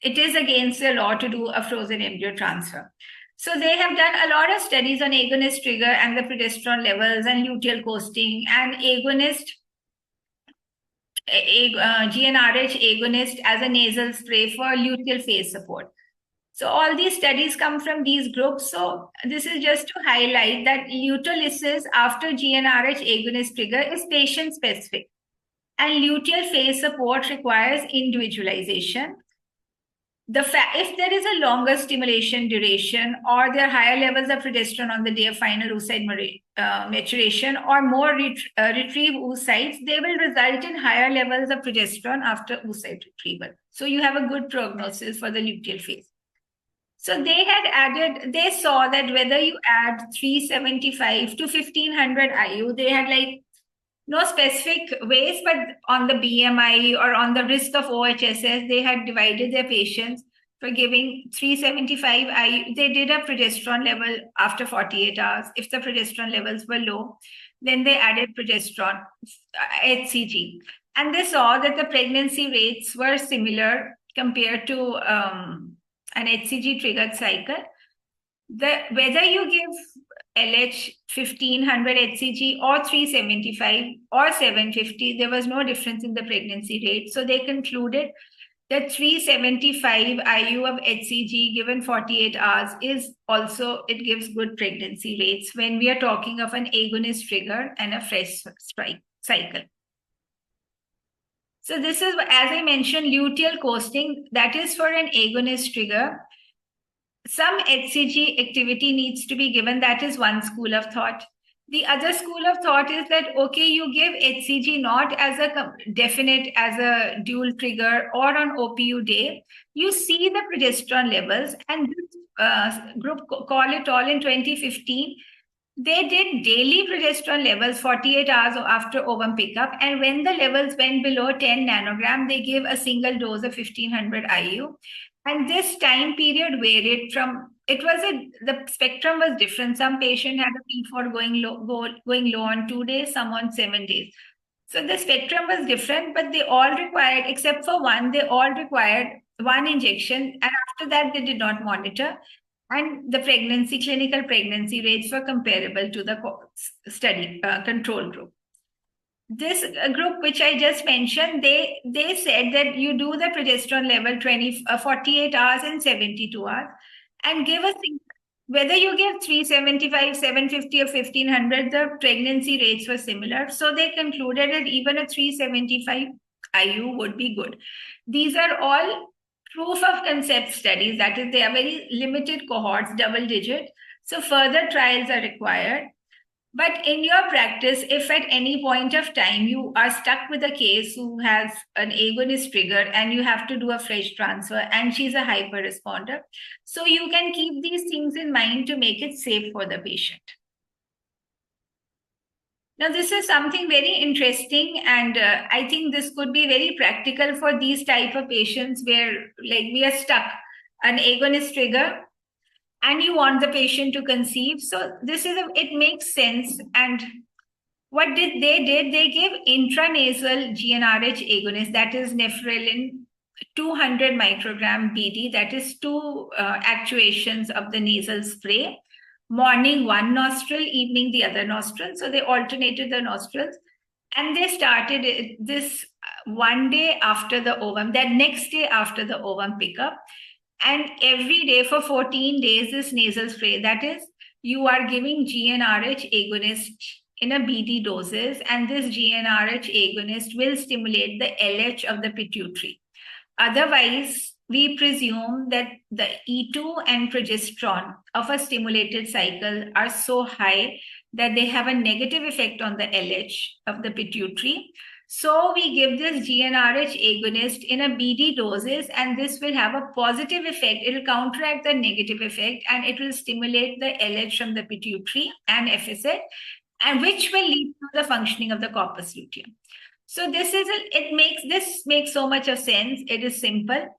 it is against the law to do a frozen embryo transfer. So they have done a lot of studies on agonist trigger and the progesterone levels and luteal coasting and agonist, GnRH agonist as a nasal spray for luteal phase support. So all these studies come from these groups. So this is just to highlight that luteolysis after GnRH agonist trigger is patient specific, and luteal phase support requires individualization. If there is a longer stimulation duration, or there are higher levels of progesterone on the day of final oocyte maturation, or more retrieve oocytes, they will result in higher levels of progesterone after oocyte retrieval. So you have a good prognosis for the luteal phase. So they saw that whether you add 375 to 1,500 IU, they had like no specific ways, but on the BMI or on the risk of OHSS, they had divided their patients for giving 375 IU. They did a progesterone level after 48 hours. If the progesterone levels were low, then they added progesterone, HCG. And they saw that the pregnancy rates were similar compared to an HCG triggered cycle. Whether you give LH 1500 HCG or 375 or 750, there was no difference in the pregnancy rate. So they concluded that 375 IU of HCG given 48 hours is also, it gives good pregnancy rates when we are talking of an agonist trigger and a fresh cycle. So this is, as I mentioned, luteal coasting, that is for an agonist trigger. Some HCG activity needs to be given. That is one school of thought. The other school of thought is that, okay, you give HCG not as a definite, as a dual trigger or on OPU day. You see the progesterone levels, and this group, Call et al. In 2015, they did daily progesterone levels 48 hours after ovum pickup. And when the levels went below 10 nanogram, they gave a single dose of 1500 IU. And this time period varied from, the spectrum was different. Some patient had a P4 going low on 2 days, some on 7 days. So the spectrum was different, but they all required, except for one, they all required one injection. And after that, they did not monitor. And the clinical pregnancy rates were comparable to the study control group. This group, which I just mentioned, they said that you do the progesterone level 48 hours and 72 hours and give a whether you give 375, 750 or 1500, the pregnancy rates were similar. So they concluded that even a 375 IU would be good. These are all proof of concept studies, that is, they are very limited cohorts, double digit. So further trials are required. But in your practice, if at any point of time you are stuck with a case who has an agonist trigger and you have to do a fresh transfer and she's a hyper responder, so you can keep these things in mind to make it safe for the patient. Now, this is something very interesting, and I think this could be very practical for these type of patients where, like, we are stuck, an agonist trigger, and you want the patient to conceive. So this is, it makes sense. And what they did, they gave intranasal GnRH agonist, that is Nephrelin 200 microgram BD, that is 2 actuations of the nasal spray. Morning one nostril, evening the other nostril. So they alternated the nostrils. And they started this one day after the ovum, that next day after the ovum pickup. And every day for 14 days, this nasal spray, that is, you are giving GnRH agonist in a BD doses, and this GnRH agonist will stimulate the LH of the pituitary. Otherwise, we presume that the E2 and progesterone of a stimulated cycle are so high that they have a negative effect on the LH of the pituitary. So we give this GnRH agonist in a BD doses, and this will have a positive effect. It will counteract the negative effect, and it will stimulate the LH from the pituitary and FSH, and which will lead to the functioning of the corpus luteum. So this makes so much of sense. It is simple,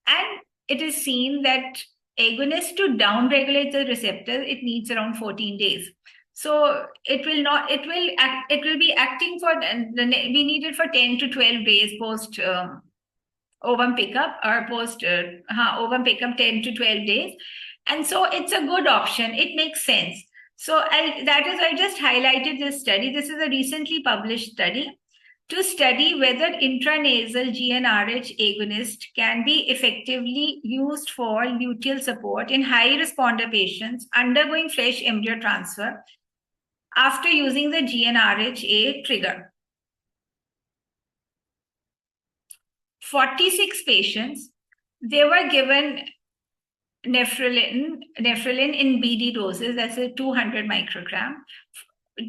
and it is seen that agonist to downregulate the receptor, it needs around 14 days. So it will be acting for, we need it for 10 to 12 days post ovum pickup, or post ovum pickup 10 to 12 days. And so it's a good option. It makes sense. So that is, I just highlighted this study. This is a recently published study to study whether intranasal GnRH agonist can be effectively used for luteal support in high responder patients undergoing fresh embryo transfer after using the GnRH trigger. 46 patients, they were given nephrelin in BD doses, that's a 200 microgram.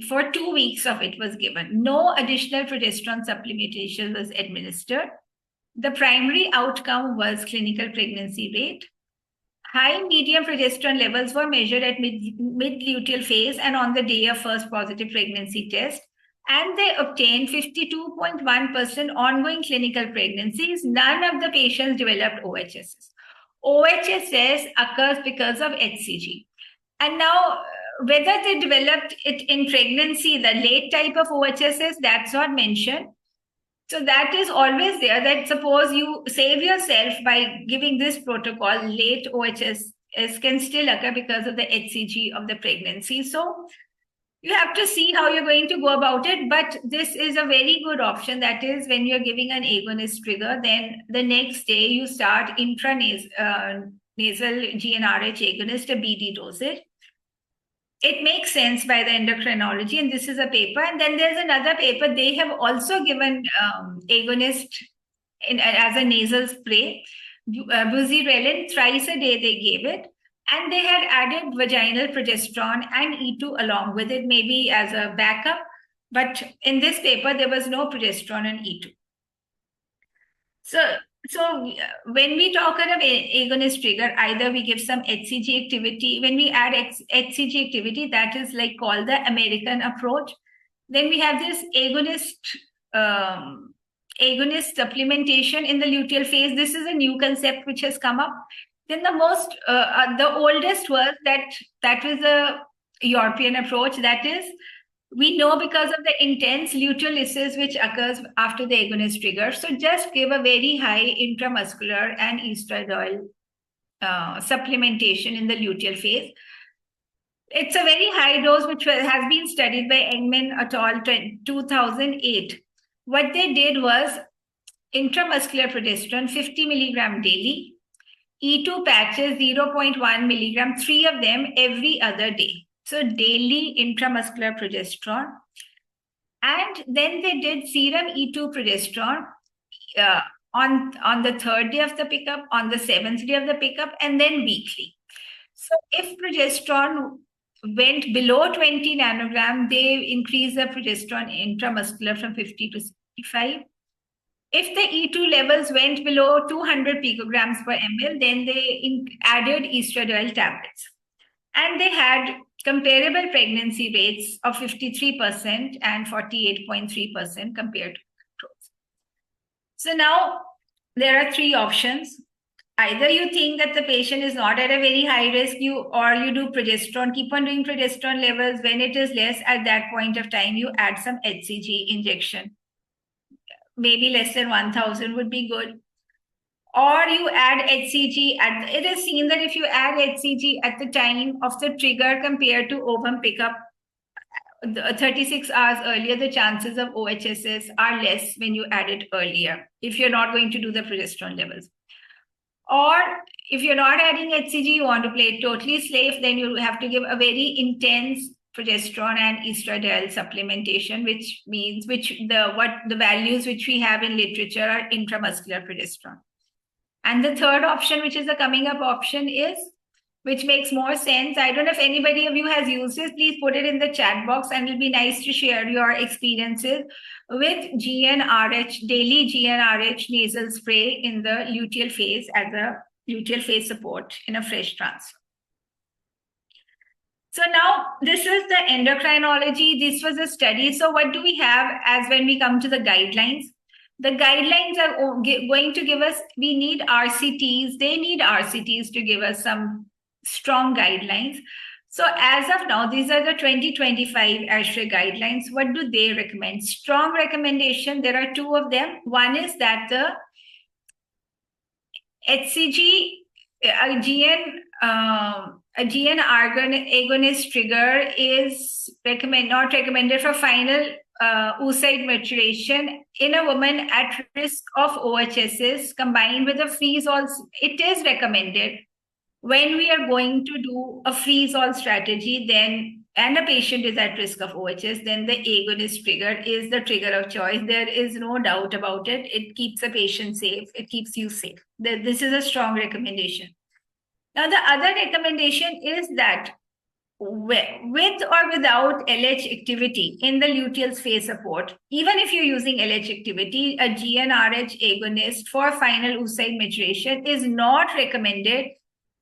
For 2 weeks of it was given. No additional progesterone supplementation was administered. The primary outcome was clinical pregnancy rate. High medium progesterone levels were measured at mid-luteal phase and on the day of first positive pregnancy test. And they obtained 52.1% ongoing clinical pregnancies. None of the patients developed OHSS. OHSS occurs because of HCG. And now, whether they developed it in pregnancy, the late type of OHSS, that's not mentioned. So that is always there, that suppose you save yourself by giving this protocol, late OHS can still occur because of the HCG of the pregnancy. So you have to see how you're going to go about it, but this is a very good option. That is, when you're giving an agonist trigger, then the next day you start intranasal GnRH agonist, a BD dosage. It makes sense by the endocrinology, and this is a paper. And then there's another paper. They have also given agonist as a nasal spray, buserelin, thrice a day they gave it. And they had added vaginal progesterone and E2 along with it, maybe as a backup. But in this paper, there was no progesterone and E2. So when we talk of agonist trigger, either we give some HCG activity. When we add HCG activity, that is like called the American approach. Then we have this agonist supplementation in the luteal phase. This is a new concept which has come up. Then the oldest was that was a European approach. That is, we know because of the intense luteolysis which occurs after the agonist trigger. So just give a very high intramuscular and estradiol supplementation in the luteal phase. It's a very high dose which has been studied by Engman et al. 2008. What they did was intramuscular progesterone 50 milligram daily, E2 patches 0.1 milligram, 3 of them every other day. So daily intramuscular progesterone. And then they did serum E2 progesterone on the 3rd day of the pickup, on the 7th day of the pickup, and then weekly. So if progesterone went below 20 nanogram, they increased the progesterone intramuscular from 50 to 65. If the E2 levels went below 200 picograms per ml, then they added estradiol tablets. And they had comparable pregnancy rates of 53% and 48.3% compared to controls. So now there are 3 options. Either you think that the patient is not at a very high risk, or you do progesterone, keep on doing progesterone levels. When it is less, at that point of time, you add some HCG injection. Maybe less than 1,000 would be good. Or you add HCG. It is seen that if you add HCG at the time of the trigger compared to ovum pickup, 36 hours earlier, the chances of OHSS are less when you add it earlier, if you're not going to do the progesterone levels. Or if you're not adding HCG, you want to play it totally safe, then you have to give a very intense progesterone and estradiol supplementation, which means the values which we have in literature are intramuscular progesterone. And the third option, which is the coming up option, is, which makes more sense. I don't know if anybody of you has used this. Please put it in the chat box, and it'll be nice to share your experiences with GnRH, daily GnRH nasal spray in the luteal phase as a luteal phase support in a fresh transfer. So now this is the endocrinology. This was a study. So what do we have as when we come to the guidelines? The guidelines are going to give us, we need RCTs. They need RCTs to give us some strong guidelines. So as of now, these are the 2025 ASHRAE guidelines. What do they recommend? Strong recommendation. There are 2 of them. One is that the HCG, a GN agonist trigger is not recommended for final oocyte maturation in a woman at risk of OHSS combined with a freeze-all. It is recommended when we are going to do a freeze-all strategy, and a patient is at risk of OHS, then the agonist trigger is the trigger of choice. There is no doubt about it. It keeps the patient safe. It keeps you safe. This is a strong recommendation. Now, the other recommendation is that with or without LH activity in the luteal phase support, even if you're using LH activity, a GnRH agonist for final oocyte maturation is not recommended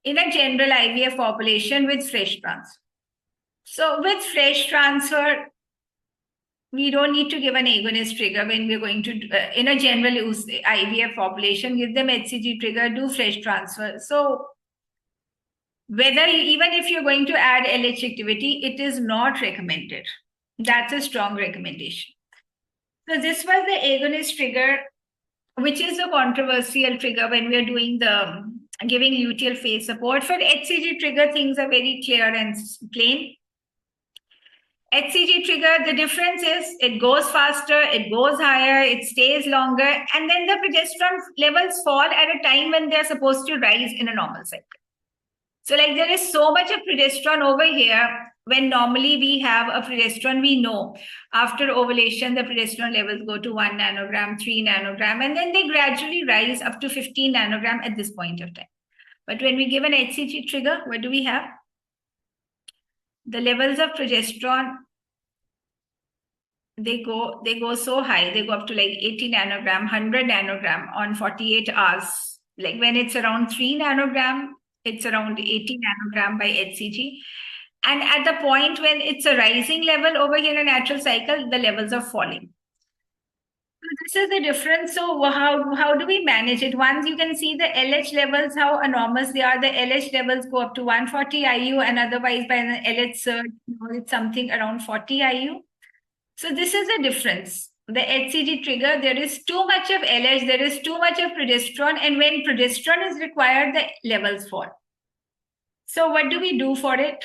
in a general IVF population with fresh transfer. So with fresh transfer, we don't need to give an agonist trigger when we're going to, in a general IVF population, give them HCG trigger, do fresh transfer. So even if you're going to add LH activity, it is not recommended. That's a strong recommendation. So this was the agonist trigger, which is a controversial trigger when we are doing the giving luteal phase support. For HCG trigger, things are very clear and plain. HCG trigger, the difference is it goes faster, it goes higher, it stays longer, and then the progesterone levels fall at a time when they're supposed to rise in a normal cycle. So like there is so much of progesterone over here when normally we have a progesterone, we know after ovulation, the progesterone levels go to 1 nanogram, 3 nanogram, and then they gradually rise up to 15 nanogram at this point of time. But when we give an HCG trigger, what do we have? The levels of progesterone, they go so high, they go up to like 80 nanogram, 100 nanogram on 48 hours. Like when it's around 3 nanogram, it's around 80 nanogram by HCG. And at the point when it's a rising level over here in a natural cycle, the levels are falling. This is the difference. So how do we manage it? Once you can see the LH levels, how enormous they are. The LH levels go up to 140 IU, and otherwise by the LH surge, it's something around 40 IU. So this is the difference. The HCG trigger, there is too much of LH, there is too much of progesterone, and when progesterone is required, the levels fall. So what do we do for it?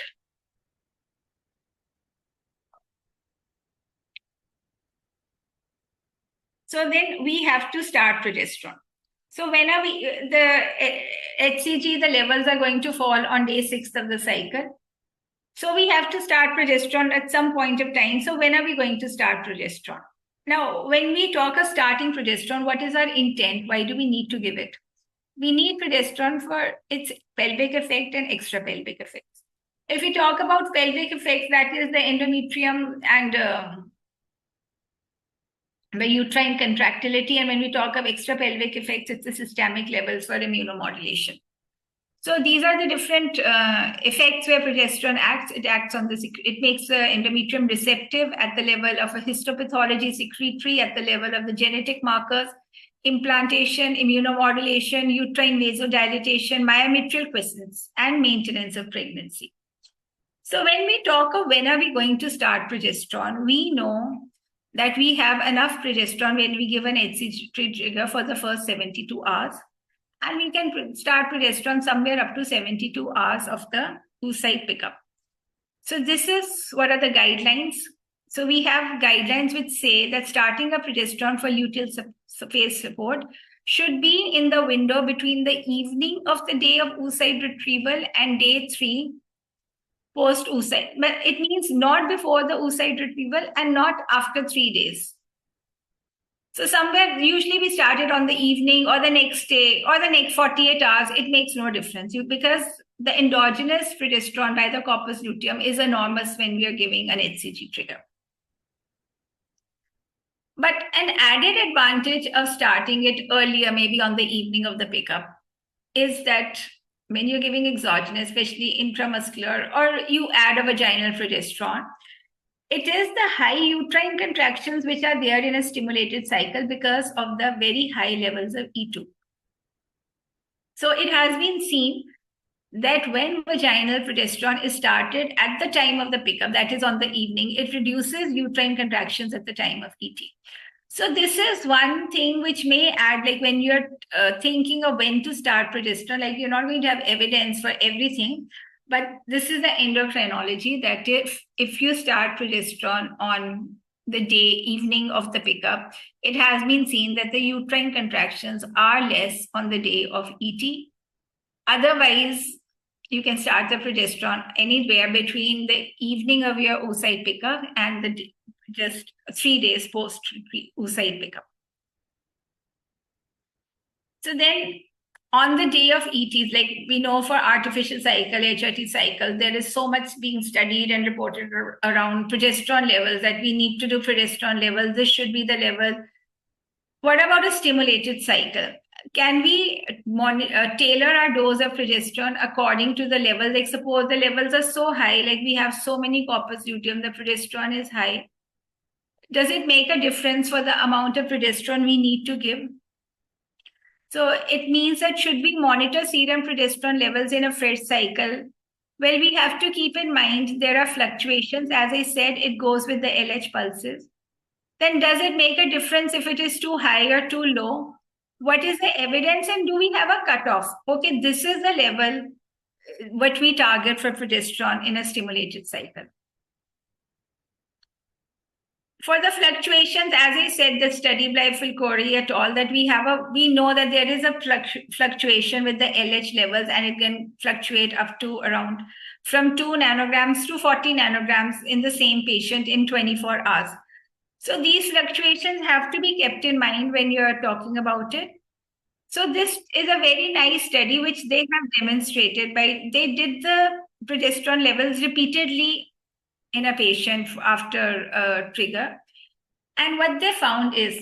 So then we have to start progesterone. So when are we, the HCG, the levels are going to fall on day 6 of the cycle. So we have to start progesterone at some point of time. So when are we going to start progesterone? Now, when we talk of starting progesterone, what is our intent? Why do we need to give it? We need progesterone for its pelvic effect and extra pelvic effects. If we talk about pelvic effects, that is the endometrium and the uterine contractility. And when we talk of extra pelvic effects, it's the systemic levels for immunomodulation. So these are the different effects where progesterone acts. It acts on it makes the endometrium receptive at the level of a histopathology secretory, at the level of the genetic markers, implantation, immunomodulation, uterine vasodilatation, myometrial quiescence, and maintenance of pregnancy. So when we talk of when are we going to start progesterone, we know that we have enough progesterone when we give an HCG trigger for the first 72 hours. And we can start progesterone somewhere up to 72 hours of the oocyte pickup. So this is what are the guidelines. So we have guidelines which say that starting a progesterone for luteal phase support should be in the window between the evening of the day of oocyte retrieval and day 3 post oocyte. But it means not before the oocyte retrieval and not after 3 days. So somewhere, usually we started on the evening or the next day or the next 48 hours. It makes no difference because the endogenous progesterone by the corpus luteum is enormous when we are giving an HCG trigger. But an added advantage of starting it earlier, maybe on the evening of the pickup, is that when you're giving exogenous, especially intramuscular, or you add a vaginal progesterone, it is the high uterine contractions which are there in a stimulated cycle because of the very high levels of E2. So it has been seen that when vaginal progesterone is started at the time of the pickup, that is on the evening, it reduces uterine contractions at the time of ET. So this is one thing which may add, like when you're thinking of when to start progesterone, like you're not going to have evidence for everything. But this is the endocrinology that if you start progesterone on the evening of the pickup, it has been seen that the uterine contractions are less on the day of ET. Otherwise, you can start the progesterone anywhere between the evening of your oocyte pickup and the just 3 days post oocyte pickup. So then, on the day of ETs, like we know for artificial cycle, HRT cycle, there is so much being studied and reported around progesterone levels that we need to do progesterone levels. This should be the level. What about a stimulated cycle? Can we tailor our dose of progesterone according to the level? Like suppose the levels are so high, like we have so many corpus luteum, the progesterone is high. Does it make a difference for the amount of progesterone we need to give? So it means that should we monitor serum progesterone levels in a fresh cycle? Well, we have to keep in mind there are fluctuations. As I said, it goes with the LH pulses. then does it make a difference if it is too high or too low? What is the evidence, and do we have a cutoff? Okay, this is the level what we target for progesterone in a stimulated cycle. For the fluctuations, as I said, the study by Filcori et al., that we know that there is a fluctuation with the LH levels, and it can fluctuate up to around from 2 nanograms to 40 nanograms in the same patient in 24 hours. So these fluctuations have to be kept in mind when you're talking about it. So this is a very nice study which they have demonstrated they did the progesterone levels repeatedly in a patient after a trigger. And what they found is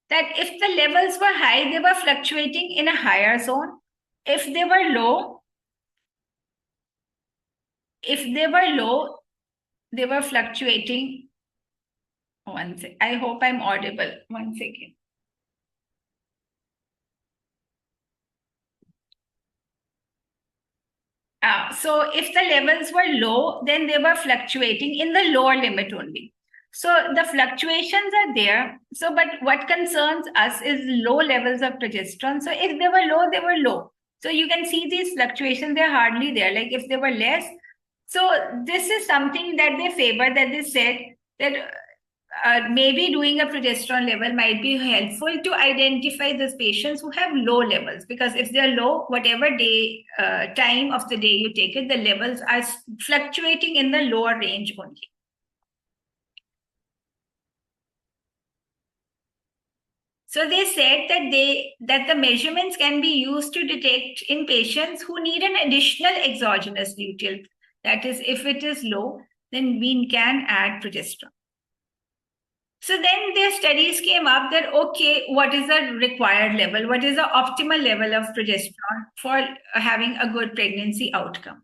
that if the levels were high, they were fluctuating in a higher zone. If they were low, they were fluctuating. One second. I hope I'm audible. One second. So if the levels were low, then they were fluctuating in the lower limit only. So the fluctuations are there. So, but what concerns us is low levels of progesterone. So if they were low, they were low. So you can see these fluctuations, they're hardly there. Like if they were less. So this is something that they favor, that they said that maybe doing a progesterone level might be helpful to identify those patients who have low levels, because if they're low, whatever day, time of the day you take it, the levels are fluctuating in the lower range only. So they said that the measurements can be used to detect in patients who need an additional exogenous luteal. That is, if it is low, then we can add progesterone. So then their studies came up that, okay, what is the required level? What is the optimal level of progesterone for having a good pregnancy outcome?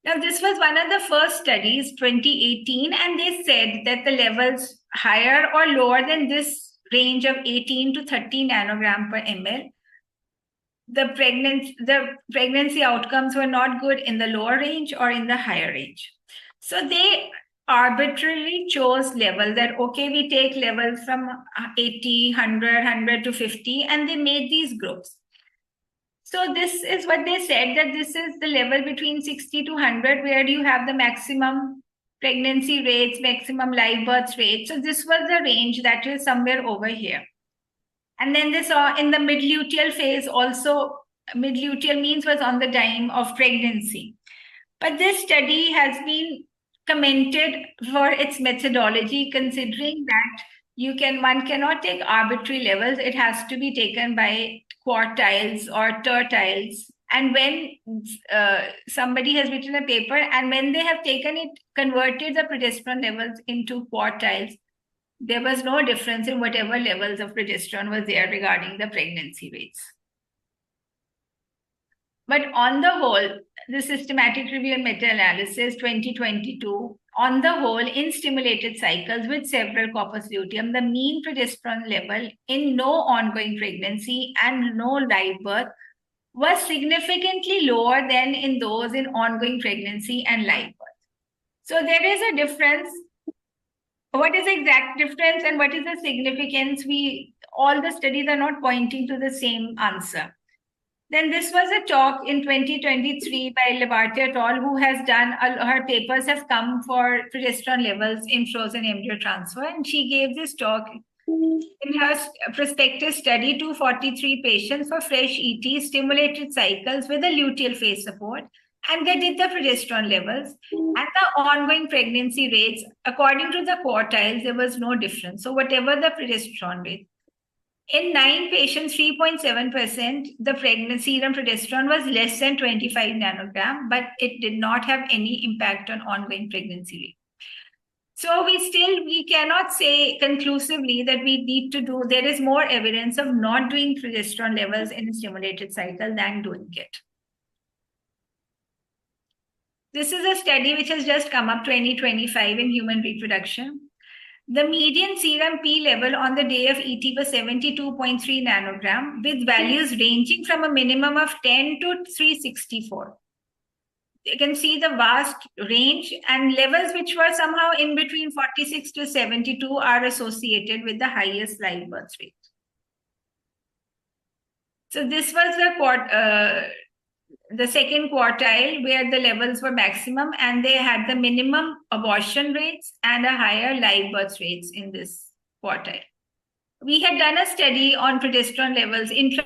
Now, this was one of the first studies, 2018, and they said that the levels higher or lower than this range of 18 to 30 nanogram per ml, the pregnancy outcomes were not good in the lower range or in the higher range. So they arbitrarily chose level that, okay, we take levels from 80, 100, 100 to 50, and they made these groups. So this is what they said, that this is the level between 60 to 100, where you have the maximum pregnancy rates, maximum live birth rates. So this was the range that is somewhere over here. And then they saw in the mid-luteal phase also, mid-luteal means was on the time of pregnancy. But this study has been commented for its methodology, considering that one cannot take arbitrary levels. It has to be taken by quartiles or tertiles. And when somebody has written a paper, and when they have converted the progesterone levels into quartiles, there was no difference in whatever levels of progesterone was there regarding the pregnancy rates. But on the whole, the Systematic Review and Meta-Analysis 2022, on the whole, in stimulated cycles with several corpus luteum, the mean progesterone level in no ongoing pregnancy and no live birth was significantly lower than in those in ongoing pregnancy and live birth. So there is a difference. What is the exact difference and what is the significance? All the studies are not pointing to the same answer. Then this was a talk in 2023 by Labarte et al., who has done, her papers have come for progesterone levels in frozen embryo transfer. And she gave this talk in her prospective study, 243 patients for fresh ET stimulated cycles with a luteal phase support. And they did the progesterone levels and the ongoing pregnancy rates. According to the quartiles, there was no difference. So whatever the progesterone rate, in 9 patients, 3.7%, the pregnancy serum progesterone was less than 25 nanogram, but it did not have any impact on ongoing pregnancy rate. So we cannot say conclusively that there is more evidence of not doing progesterone levels in a stimulated cycle than doing it. This is a study which has just come up, 2025, in human reproduction. The median serum P level on the day of ET was 72.3 nanogram, with values ranging from a minimum of 10 to 364. you can see the vast range, and levels which were somehow in between 46 to 72 are associated with the highest live birth rate. So this was the second quartile where the levels were maximum, and they had the minimum abortion rates and a higher live birth rates in this quartile. We had done a study on progesterone levels in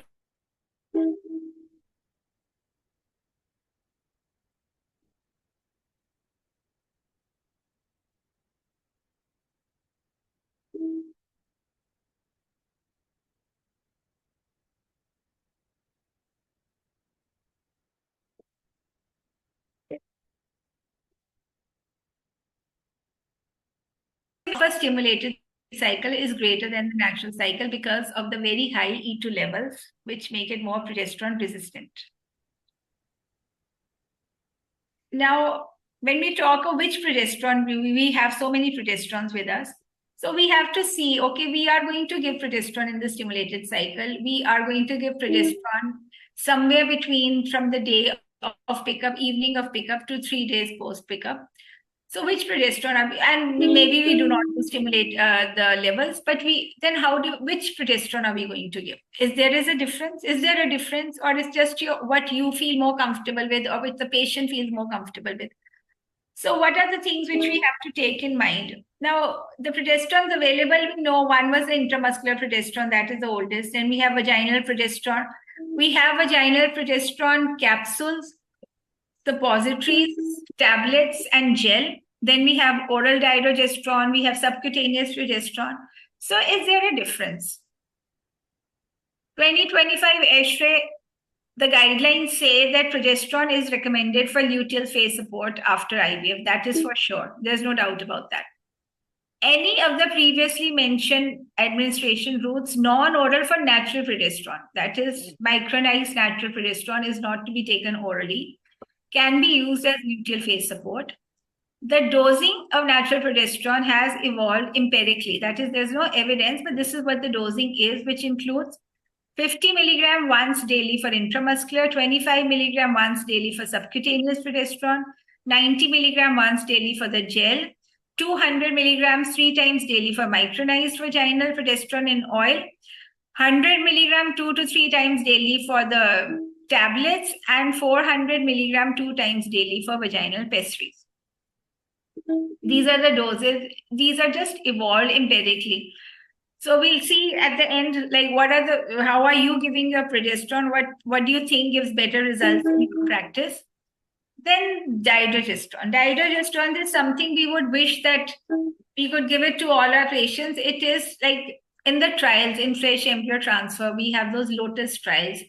a stimulated cycle is greater than the natural cycle because of the very high E2 levels, which make it more progesterone resistant. Now, when we talk of which progesterone, we have so many progesterones with us. So we have to see, okay, we are going to give progesterone in the stimulated cycle. We are going to give progesterone somewhere between from the day of pickup, evening of pickup to 3 days post pickup. So which progesterone are we, and maybe we do not stimulate the levels, but which progesterone are we going to give? Is there a difference? Is there a difference, or is just what you feel more comfortable with, or which the patient feels more comfortable with? So what are the things which we have to take in mind? Now, the progesterones available, we know one was the intramuscular progesterone, that is the oldest. Then we have vaginal progesterone. We have vaginal progesterone capsules, suppositories, tablets, and gel. Then we have oral dydrogesterone, we have subcutaneous progesterone. So is there a difference? 2025 ASHRAE, the guidelines say that progesterone is recommended for luteal phase support after IVF. That is for sure. There's no doubt about that. Any of the previously mentioned administration routes, non-oral for natural progesterone, that is micronized natural progesterone, is not to be taken orally, can be used as luteal phase support. The dosing of natural progesterone has evolved empirically. That is, there's no evidence, but this is what the dosing is, which includes 50 milligram once daily for intramuscular, 25 milligram once daily for subcutaneous progesterone, 90 milligram once daily for the gel, 200 milligrams 3 times daily for micronized vaginal progesterone in oil, 100 milligram 2 to 3 times daily for the tablets, and 400 milligram 2 times daily for vaginal pessaries. These are the doses. These are just evolved empirically. So we'll see at the end, like how are you giving your progesterone? What do you think gives better results in your practice? Then dydrogesterone. Dydrogesterone is something we would wish that we could give it to all our patients. It is like in the trials, in fresh embryo transfer, we have those LOTUS trials.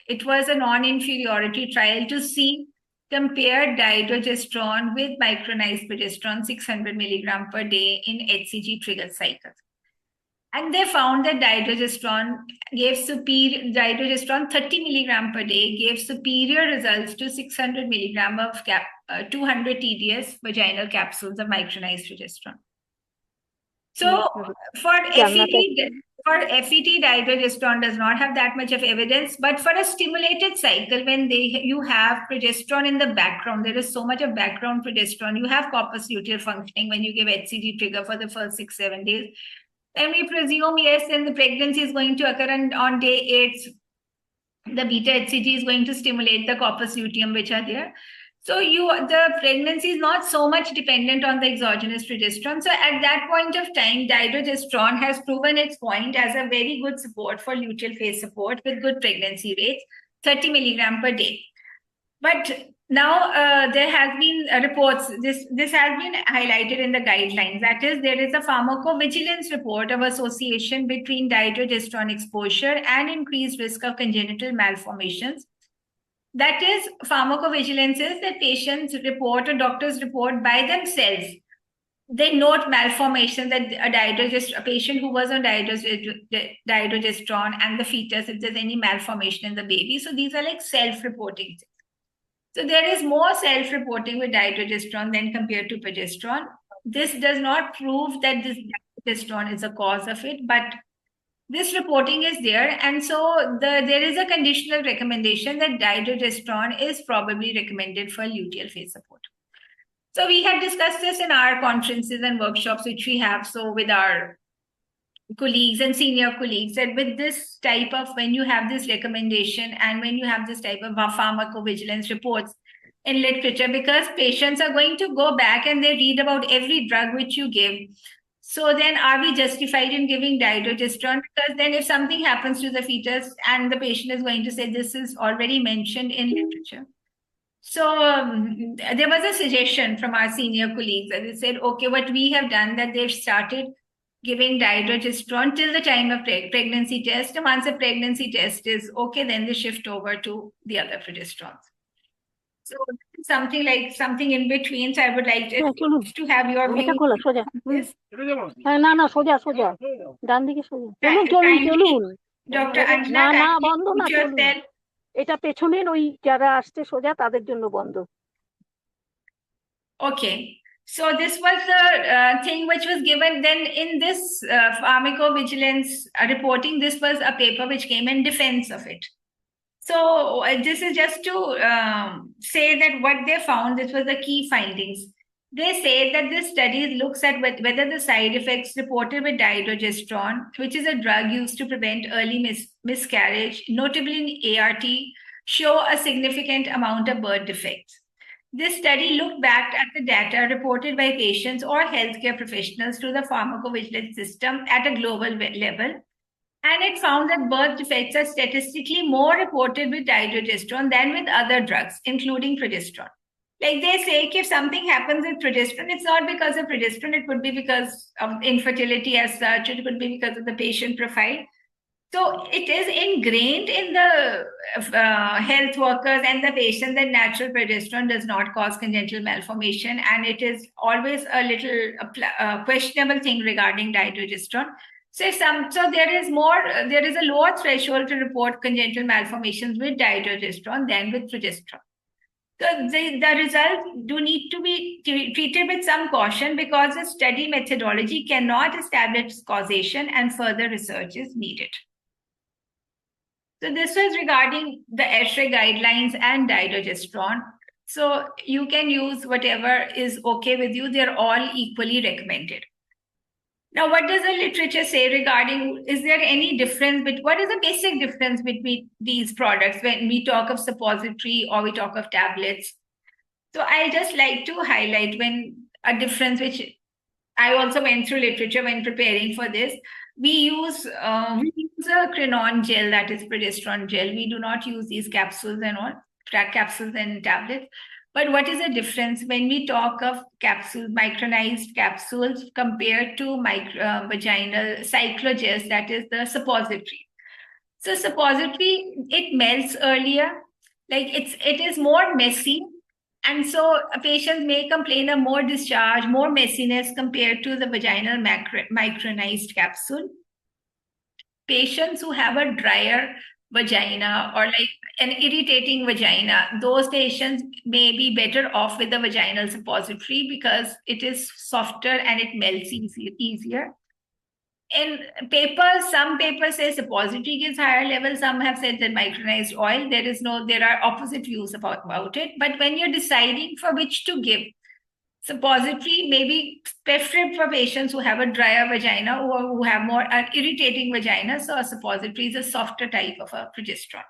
It was a non-inferiority trial to compare dydrogesterone with micronized progesterone 600 milligram per day in HCG triggered cycles. And they found that dydrogesterone 30 milligram per day gave superior results to 600 milligram of 200 TDS vaginal capsules of micronized progesterone. So for FET, dydrogesterone does not have that much of evidence, but for a stimulated cycle, when you have progesterone in the background, there is so much of background progesterone, you have corpus luteal functioning when you give HCG trigger for the first 6-7 days. And we presume, yes, then the pregnancy is going to occur, and on day 8, the beta HCG is going to stimulate the corpus luteum, which are there. So the pregnancy is not so much dependent on the exogenous progesterone. So at that point of time, dydrogesterone has proven its point as a very good support for luteal phase support with good pregnancy rates, 30 milligram per day. But now there has been reports, this has been highlighted in the guidelines. That is, there is a pharmacovigilance report of association between dydrogesterone exposure and increased risk of congenital malformations. That is, pharmacovigilance is that patients report or doctors report by themselves. They note malformation, that a patient who was on dydrogesterone and the fetus, if there's any malformation in the baby. So these are like self-reporting things. So there is more self-reporting with dydrogesterone than compared to progesterone. This does not prove that this progesterone is a cause of it, but this reporting is there. And so there is a conditional recommendation that dydrogesterone is probably recommended for luteal phase support. So we had discussed this in our conferences and workshops, which we have. So with our colleagues and senior colleagues, that with this type of, when you have this recommendation and when you have this type of pharmacovigilance reports in literature, because patients are going to go back and they read about every drug which you give. So then are we justified in giving dydrogesterone? Because then if something happens to the fetus and the patient is going to say this is already mentioned in literature. So there was a suggestion from our senior colleagues that they said, okay, what we have done, that they've started giving dydrogesterone till the time of pregnancy test. And once the pregnancy test is okay, then they shift over to the other progesterones. So something in between. So I would like to have your view. Dr. Anjana, এটা পেছনের ওই যারা আসছে সোজা তাদের জন্য বন্ধ। Okay, so this was the thing which was given then in this pharmacovigilance reporting. This was a paper which came in defense of it. So this is just to say that what they found, this was the key findings. They say that this study looks at whether the side effects reported with dydrogesterone, which is a drug used to prevent early miscarriage, notably in ART, show a significant amount of birth defects. This study looked back at the data reported by patients or healthcare professionals to the pharmacovigilance system at a global level. And it found that birth defects are statistically more reported with dydrogesterone than with other drugs, including progesterone. Like they say, if something happens with progesterone, it's not because of progesterone, it could be because of infertility as such, it could be because of the patient profile. So it is ingrained in the health workers and the patient that natural progesterone does not cause congenital malformation. And it is always a little questionable thing regarding dydrogesterone. So there is a lower threshold to report congenital malformations with dydrogesterone than with progesterone. So the results do need to be treated with some caution because the study methodology cannot establish causation and further research is needed. So this was regarding the ASHRAE guidelines and dydrogesterone. So you can use whatever is okay with you. They're all equally recommended. Now, what does the literature say regarding, is there any difference, what is the basic difference between these products when we talk of suppository or we talk of tablets? So I just like to highlight a difference which I also went through literature when preparing for this. We use a Crenone gel, that is progesterone gel. We do not use these capsules and all, capsules and tablets. But what is the difference when we talk of capsules, micronized capsules compared to vaginal cyclogest, that is the suppository? So suppository, it melts earlier, like it is more messy. And so patients may complain of more discharge, more messiness compared to the vaginal micronized capsule. Patients who have a drier vagina or like an irritating vagina, those patients may be better off with the vaginal suppository because it is softer and it melts easier. In papers, some papers say suppository gives higher levels. Some have said that micronized oil. There are opposite views about it. But when you're deciding for which to give, suppository may be preferred for patients who have a drier vagina or who have more irritating vagina. So a suppository is a softer type of a progesterone.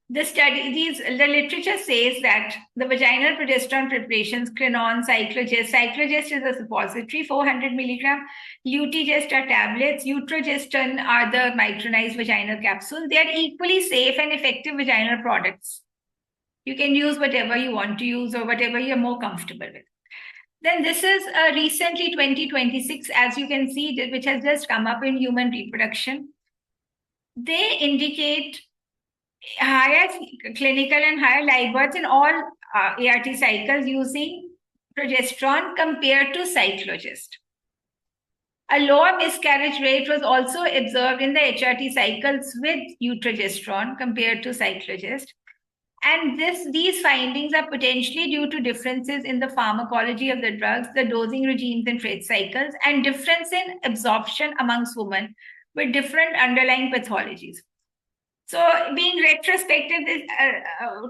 The literature says that the vaginal progesterone preparations, Crenone, Cyclogest is a suppository, 400 milligram, Lutegest are tablets, Utrogeston are the micronized vaginal capsules. They are equally safe and effective vaginal products. You can use whatever you want to use or whatever you're more comfortable with. Then this is recently 2026, as you can see, which has just come up in human reproduction. They indicate higher clinical and higher live births in all ART cycles using progesterone compared to cyclogest. A lower miscarriage rate was also observed in the HRT cycles with utrogesterone compared to cyclogest. And these findings are potentially due to differences in the pharmacology of the drugs, the dosing regimes in phase cycles, and difference in absorption amongst women, with different underlying pathologies. So being retrospective,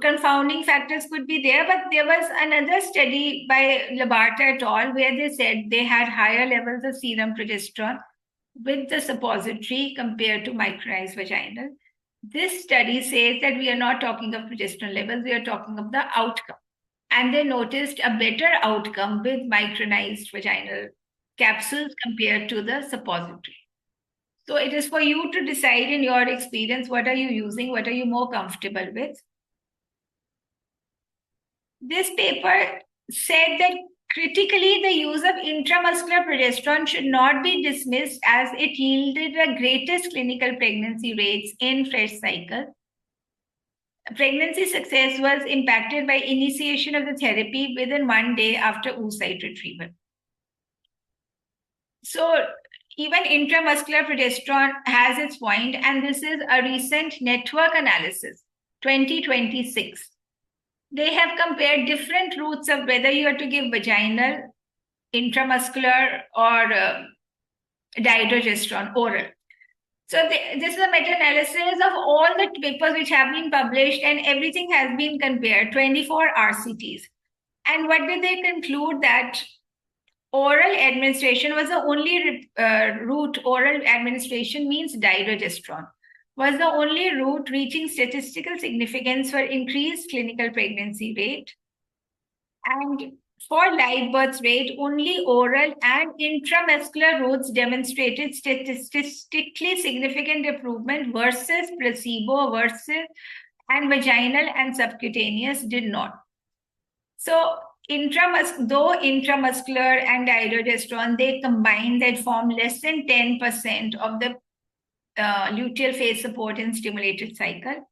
confounding factors could be there, but there was another study by Labarta et al. Where they said they had higher levels of serum progesterone with the suppository compared to micronized vaginal. This study says that we are not talking of progesterone levels, we are talking of the outcome. And they noticed a better outcome with micronized vaginal capsules compared to the suppository. So it is for you to decide in your experience, what are you using, what are you more comfortable with. This paper said that critically, the use of intramuscular progesterone should not be dismissed as it yielded the greatest clinical pregnancy rates in fresh cycle. Pregnancy success was impacted by initiation of the therapy within 1 day after oocyte retrieval. So even intramuscular progesterone has its point, and this is a recent network analysis, 2026. They have compared different routes of whether you are to give vaginal, intramuscular, or dydrogesterone, oral. So this is a meta-analysis of all the papers which have been published, and everything has been compared, 24 RCTs. And what did they conclude? That oral administration was the only route. Oral administration means dydrogesterone was the only route reaching statistical significance for increased clinical pregnancy rate. And for live birth rate, only oral and intramuscular routes demonstrated statistically significant improvement versus placebo and vaginal and subcutaneous did not. So though intramuscular and dydrogesterone, they combine, that form less than 10% of the luteal phase support in stimulated cycle.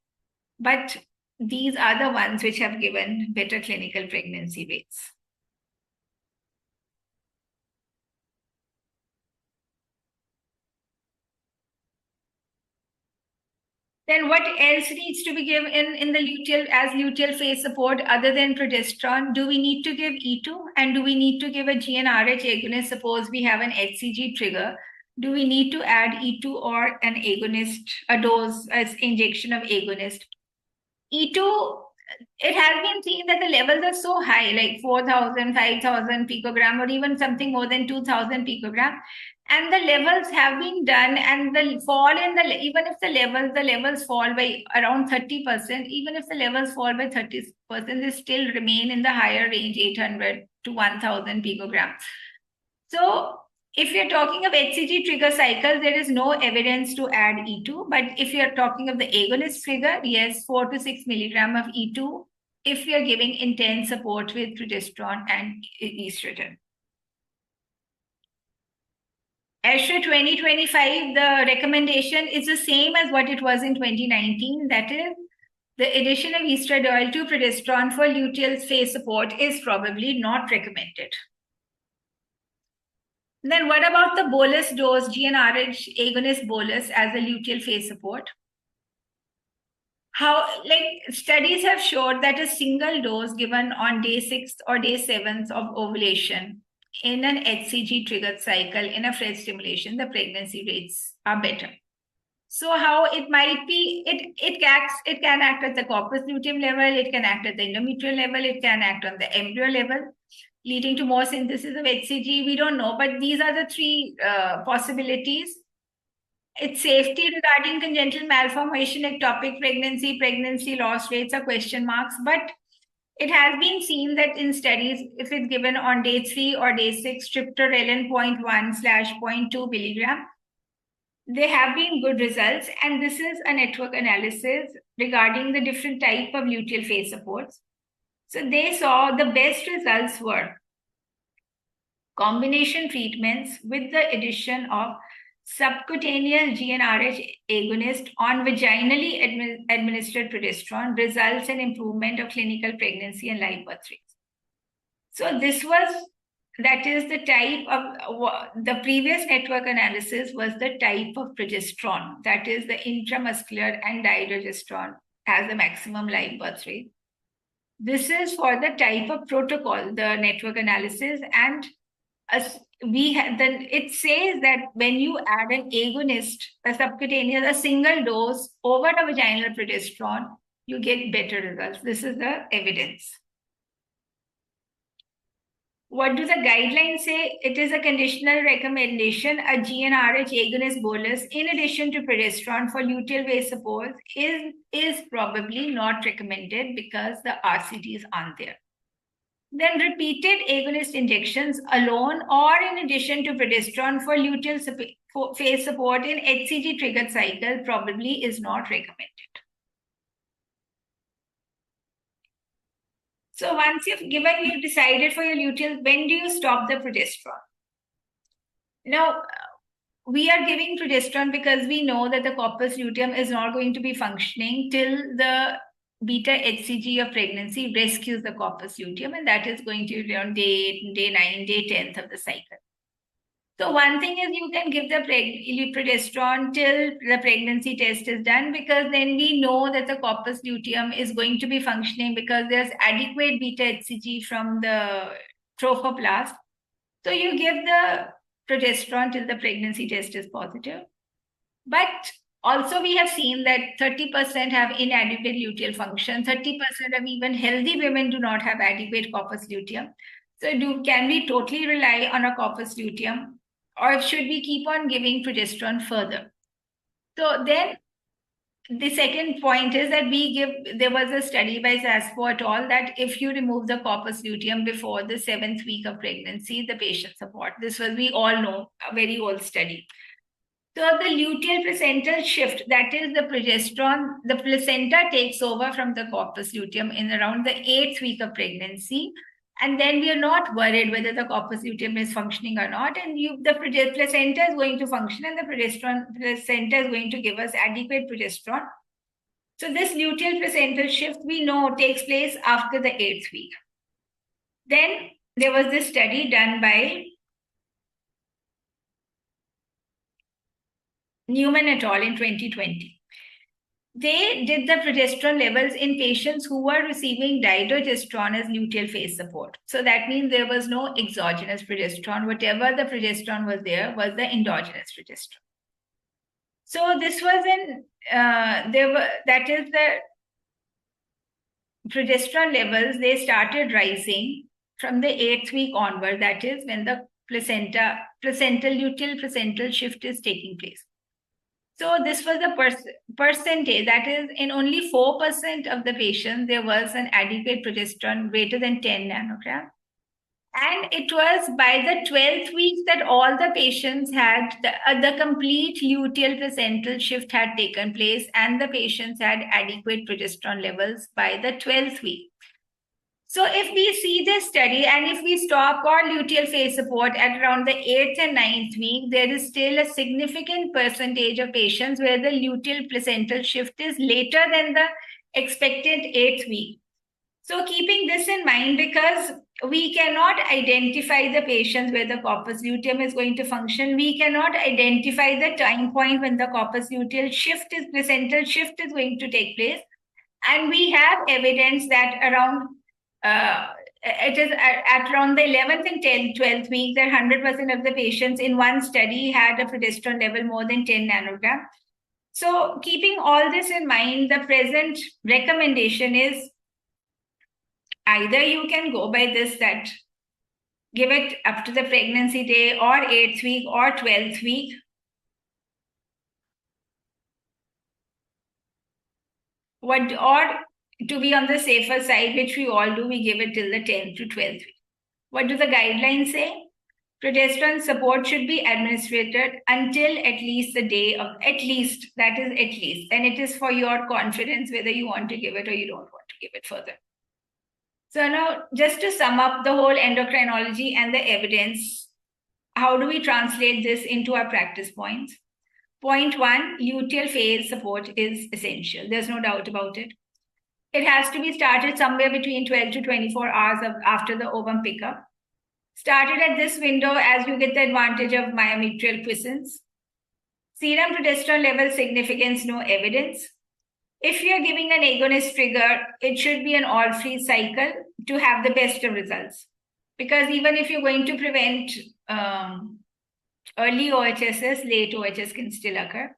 But these are the ones which have given better clinical pregnancy rates. Then what else needs to be given in the luteal as luteal phase support other than progesterone? Do we need to give E2, and do we need to give a GnRH agonist? Suppose we have an HCG trigger. Do we need to add E2 or an agonist, a dose as injection of agonist? E2, it has been seen that the levels are so high, like 4,000, 5,000 picogram, or even something more than 2,000 picogram. And the levels have been done, and the fall in the, even if the levels fall by around 30%, even if the levels fall by 30%, they still remain in the higher range, 800 to 1,000 picogram. So if you're talking of HCG trigger cycles, there is no evidence to add E2. But if you're talking of the agonist trigger, yes, 4 to 6 milligram of E2 if you're giving intense support with progesterone and estrogen. ESHRE 2025, the recommendation is the same as what it was in 2019. That is, the addition of estradiol to progesterone for luteal phase support is probably not recommended. Then what about the bolus dose, GnRH agonist bolus as a luteal phase support? Studies have showed that a single dose given on day 6 or day 7 of ovulation in an HCG triggered cycle in a fresh stimulation, the pregnancy rates are better. So how it might be, it can act at the corpus luteum level, it can act at the endometrial level, it can act on the embryo level, leading to more synthesis of HCG. We don't know, but these are the three possibilities. Its safety regarding congenital malformation, ectopic pregnancy loss rates are question marks, but it has been seen that in studies, if it's given on day 3 or day 6, triptorelin 0.1/0.2 milligram, there have been good results. And this is a network analysis regarding the different type of luteal phase supports. So they saw the best results were combination treatments with the addition of subcutaneous GnRH agonist on vaginally administered progesterone results in improvement of clinical pregnancy and live birth rates. So that is the type of, the previous network analysis was the type of progesterone, that is the intramuscular and dydrogesterone has the maximum live birth rate. This is for the type of protocol, the network analysis, and it says that when you add an agonist, a subcutaneous, a single dose over a vaginal progesterone, you get better results. This is the evidence. What do the guidelines say? It is a conditional recommendation. A GnRH agonist bolus, in addition to progesterone for luteal phase support, is probably not recommended because the RCTs aren't there. Then repeated agonist injections alone or in addition to progesterone for luteal phase support in HCG triggered cycle probably is not recommended. So once you've decided for your luteal, when do you stop the progesterone? Now, we are giving progesterone because we know that the corpus luteum is not going to be functioning till the beta HCG of pregnancy rescues the corpus luteum, and that is going to be on day 8, day 9, day 10th of the cycle. So one thing is you can give the progesterone till the pregnancy test is done, because then we know that the corpus luteum is going to be functioning because there's adequate beta HCG from the trophoblast. So you give the progesterone till the pregnancy test is positive. But also we have seen that 30% have inadequate luteal function, 30% of even healthy women do not have adequate corpus luteum. So can we totally rely on a corpus luteum, or should we keep on giving progesterone further? So then the second point is that there was a study by Zaspo et al. That if you remove the corpus luteum before the 7th week of pregnancy, the patient support. This was, we all know, a very old study. So the luteal placental shift, that is the progesterone, the placenta takes over from the corpus luteum in around the 8th week of pregnancy. And then we are not worried whether the corpus luteum is functioning or not. And the placenta is going to function, and the placenta is going to give us adequate progesterone. So this luteal placental shift, we know, takes place after the 8th week. Then there was this study done by Newman et al. In 2020. They did the progesterone levels in patients who were receiving dydrogesterone as luteal phase support. So that means there was no exogenous progesterone. Whatever the progesterone was there was the endogenous progesterone. So this was that is the progesterone levels, they started rising from the 8th week onward. That is when the luteal placental shift is taking place. So this was the percentage, that is in only 4% of the patients, there was an adequate progesterone greater than 10 nanogram. And it was by the 12th week that all the patients had, the complete luteal placental shift had taken place, and the patients had adequate progesterone levels by the 12th week. So if we see this study, and if we stop our luteal phase support at around the 8th and 9th week, there is still a significant percentage of patients where the luteal placental shift is later than the expected 8th week. So keeping this in mind, because we cannot identify the patients where the corpus luteum is going to function, we cannot identify the time point when the corpus luteal placental shift is going to take place. And we have evidence that it is at around the 11th and 12th week that 100% of the patients in one study had a progesterone level more than 10 nanogram. So keeping all this in mind, the present recommendation is either you can go by this, that give it up to the pregnancy day or 8th week or 12th week. Or to be on the safer side, which we all do, we give it till the 10th to 12th week. What do the guidelines say? Progesterone support should be administered until at least the day of, that is at least. And it is for your confidence whether you want to give it or you don't want to give it further. So now, just to sum up the whole endocrinology and the evidence, how do we translate this into our practice points? Point 1, luteal phase support is essential. There's no doubt about it. It has to be started somewhere between 12 to 24 hours after the ovum pickup. Started at this window as you get the advantage of myometrial quiescence. Serum progesterone level significance, no evidence. If you're giving an agonist trigger, it should be an all-free cycle to have the best of results. Because even if you're going to prevent early OHSS, late OHS can still occur.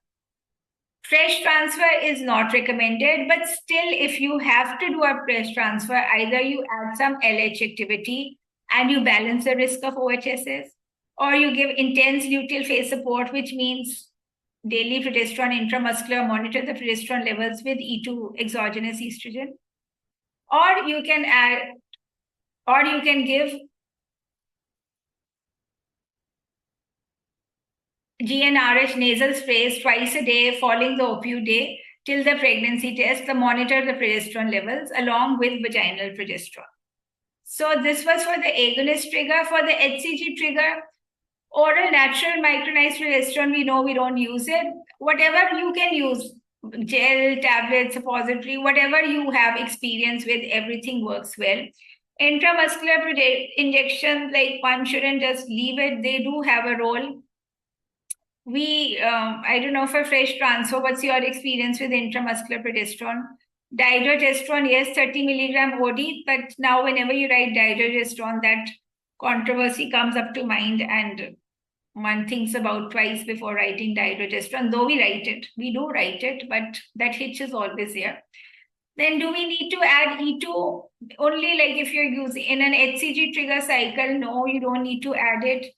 Fresh transfer is not recommended, but still, if you have to do a fresh transfer, either you add some LH activity and you balance the risk of OHSS, or you give intense luteal phase support, which means daily progesterone intramuscular, monitor the progesterone levels with E2 exogenous estrogen, or you can add, or you can give GnRH nasal sprays twice a day following the OPU day till the pregnancy test to monitor the progesterone levels along with vaginal progesterone. So this was for the agonist trigger. For the HCG trigger, oral natural micronized progesterone, we know we don't use it. Whatever you can use, gel, tablet, suppository, whatever you have experience with, everything works well. Intramuscular injections, like one shouldn't just leave it. They do have a role. I don't know, for fresh transfer, what's your experience with intramuscular progesterone? Dydrogesterone, yes, 30 milligram OD, but now whenever you write dydrogesterone, that controversy comes up to mind and one thinks about twice before writing dydrogesterone, though we write it. We do write it, but that hitch is always there. Then do we need to add E2? Only like if you're using in an HCG trigger cycle, no, you don't need to add it.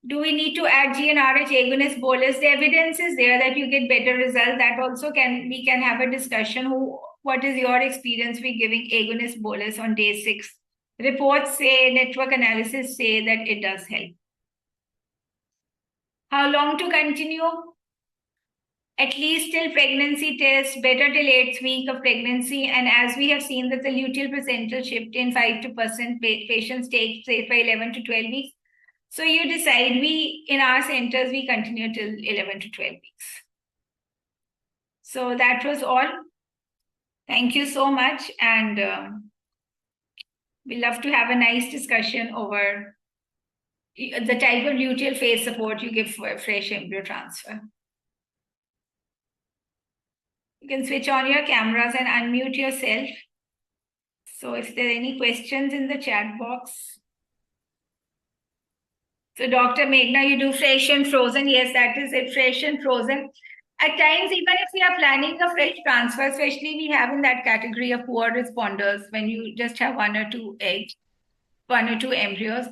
Do we need to add GnRH agonist bolus? The evidence is there that you get better results. That also we can have a discussion. What is your experience with giving agonist bolus on day 6? Reports say, network analysis say that it does help. How long to continue? At least till pregnancy test, better till 8th week of pregnancy. And as we have seen that the luteal placental shift in 5% patients take, say, for 11 to 12 weeks. So you decide. In our centers, we continue till 11 to 12 weeks. So that was all. Thank you so much. And we love to have a nice discussion over the type of luteal phase support you give for fresh embryo transfer. You can switch on your cameras and unmute yourself. So if there are any questions in the chat box. So Dr. Meghna, you do fresh and frozen. Yes, that is it, fresh and frozen. At times, even if we are planning a fresh transfer, especially we have in that category of poor responders, when you just have 1 or 2 eggs, 1 or 2 embryos,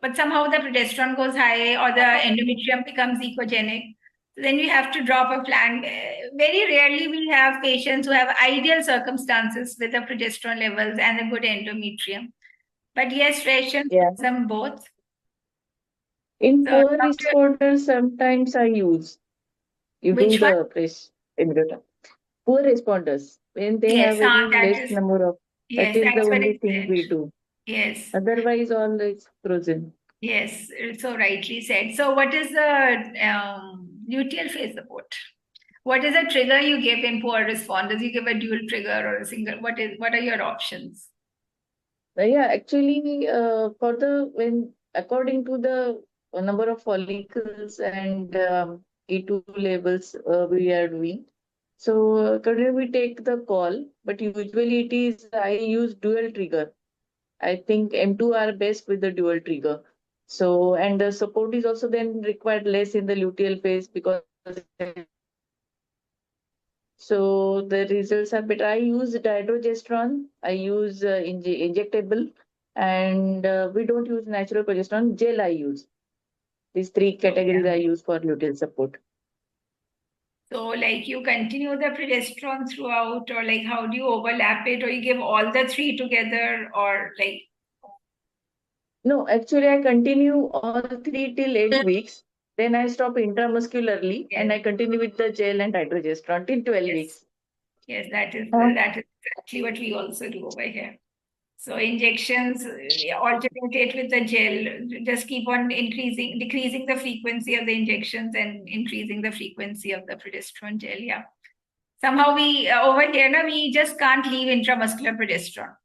but somehow the progesterone goes high or the endometrium becomes ecogenic. So then you have to drop a plan. Very rarely we have patients who have ideal circumstances with the progesterone levels and a good endometrium. But yes, fresh and frozen both. In poor responders, sometimes I use. You do the fresh embryo. Poor responders, when they have very less number of, that is the only thing we do. Yes. Otherwise, all is frozen. Yes, so rightly said. So what is the luteal phase support? What is the trigger you give in poor responders? You give a dual trigger or a single? What are your options? Yeah, actually, according to the number of follicles and E2 levels we are doing. So currently we take the call, but usually I use dual trigger. I think M2 are best with the dual trigger. So, and the support is also then required less in the luteal phase because so the results are better. I use dydrogesterone, I use injectable, and we don't use natural progesterone. Gel I use. These 3 categories I use for luteal support. So like you continue the progesterone throughout, or like how do you overlap it, or you give all the 3 together, or like? No, actually I continue all 3 till 8 weeks. Then I stop intramuscularly and I continue with the gel and dydrogesterone till 12 weeks. Yes, that is exactly what we also do over here. So injections, alternate it with the gel, just keep on decreasing the frequency of the injections and increasing the frequency of the progesterone gel. Yeah. Somehow over here, we just can't leave intramuscular progesterone.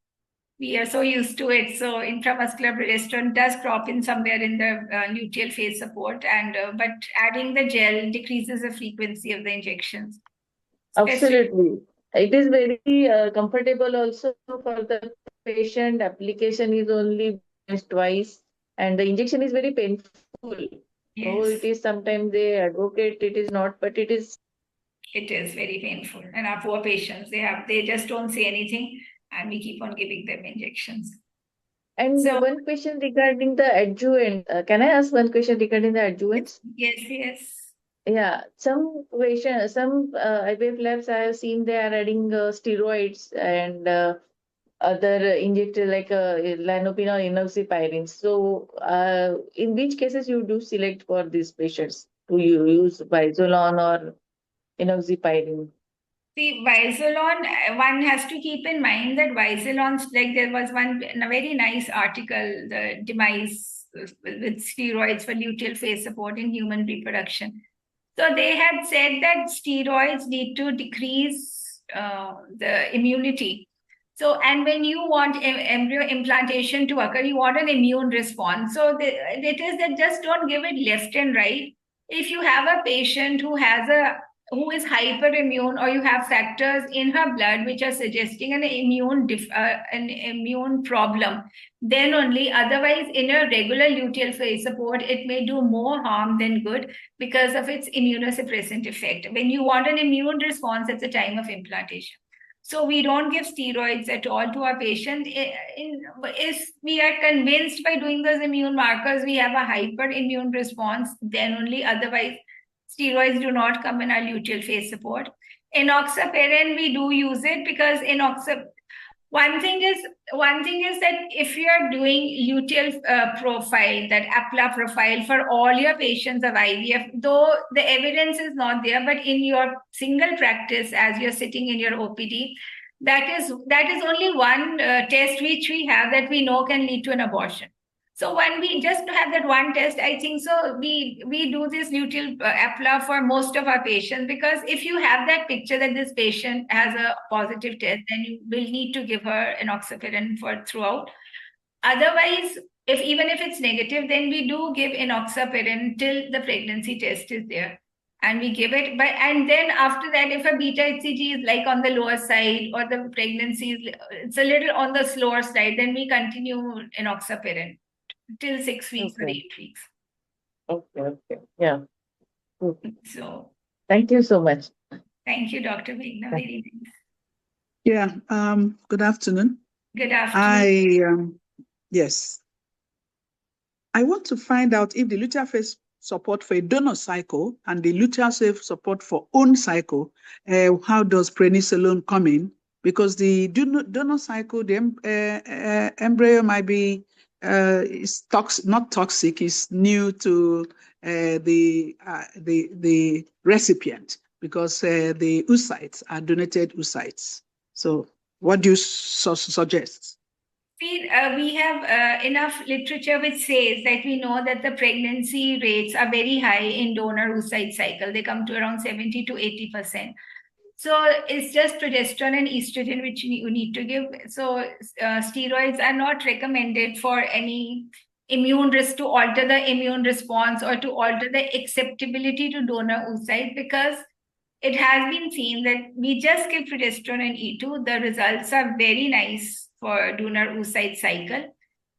We are so used to it. So intramuscular progesterone does crop in somewhere in the luteal phase support, and but adding the gel decreases the frequency of the injections. Absolutely. It is very comfortable also for the patient. Application is only twice and the injection is very painful. So Yes. it is sometimes they advocate it is not, but it is. It is very painful. And our poor patients, they just don't say anything, and we keep on giving them injections. And So- one question regarding the adjuvant. Can I ask one question regarding the adjuvants? Yes. Yeah, some IVF labs I have seen they are adding steroids and other injected like lanopin or enoxaparin. So, in which cases you do select for these patients to use Vizolon or enoxaparin? See, Vizolon, one has to keep in mind that Vizolon's, like there was a very nice article, the demise with steroids for luteal phase support in human reproduction. So they had said that steroids need to decrease the immunity. So, and when you want embryo implantation to occur, you want an immune response. So it is that just don't give it left and right. If you have a patient who is hyperimmune, or you have factors in her blood which are suggesting an immune problem, then only. Otherwise, in a regular luteal phase support, it may do more harm than good because of its immunosuppressant effect. When you want an immune response at the time of implantation. So we don't give steroids at all to our patient. If we are convinced by doing those immune markers, we have a hyperimmune response, then only. Otherwise, steroids do not come in our luteal phase support. Enoxaparin, we do use it because one thing is that if you are doing luteal profile, that APLA profile for all your patients of IVF, though the evidence is not there, but in your single practice, as you're sitting in your OPD, that is only one test which we have that we know can lead to an abortion. So when we just have that one test, I think so we do this luteal APLA for most of our patients, because if you have that picture that this patient has a positive test, then you will need to give her enoxaparin for throughout. Otherwise, even if it's negative, then we do give enoxaparin till the pregnancy test is there. And we give it, and then after that, if a beta HCG is like on the lower side, or the pregnancy it's a little on the slower side, then we continue enoxaparin till 6 weeks or 8 weeks. Okay. Yeah. So thank you so much. Thank you, Dr. Meghna. Very nice. Yeah. Good afternoon. Good afternoon. Yes. I want to find out if the luteal phase support for a donor cycle and the luteal phase support for own cycle, how does prednisolone come in? Because the donor cycle, the embryo might be not toxic, is new to the recipient, because the oocytes are donated oocytes. So what do you suggest? We have enough literature which says that we know that the pregnancy rates are very high in donor oocyte cycle. They come to around 70 to 80%. So it's just progesterone and estrogen which you need to give. So steroids are not recommended for any immune risk, to alter the immune response or to alter the acceptability to donor oocyte, because it has been seen that we just give progesterone and E2. The results are very nice for donor oocyte cycle,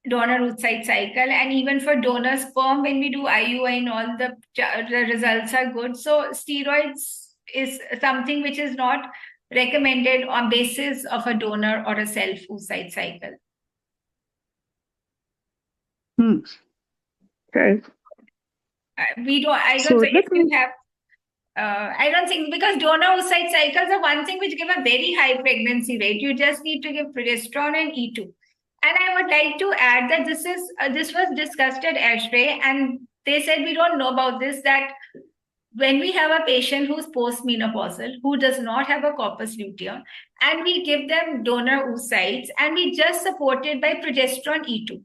and even for donor sperm, when we do IUI and all, the results are good. So steroids is something which is not recommended on basis of a donor or a self oocyte cycle. Okay. I don't think, because donor oocyte cycles are one thing which give a very high pregnancy rate. You just need to give progesterone and E2. And I would like to add that this was discussed at ASHRAE, and they said we don't know about this, that when we have a patient who's postmenopausal, who does not have a corpus luteum, and we give them donor oocytes, and we just support it by progesterone E2,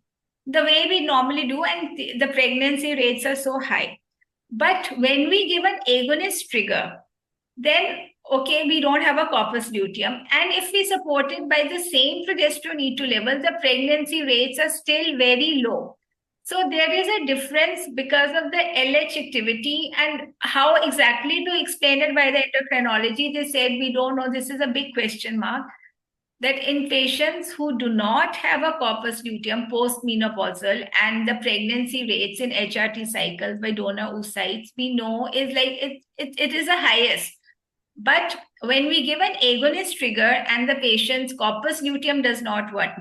the way we normally do, and the pregnancy rates are so high. But when we give an agonist trigger, then, okay, we don't have a corpus luteum. And if we support it by the same progesterone E2 level, the pregnancy rates are still very low. So there is a difference because of the LH activity, and how exactly to explain it by the endocrinology, they said we don't know. This is a big question mark. that in patients who do not have a corpus luteum post-menopausal, and the pregnancy rates in HRT cycles by donor oocytes, we know is like it is the highest. But when we give an agonist trigger and the patient's corpus luteum does not work,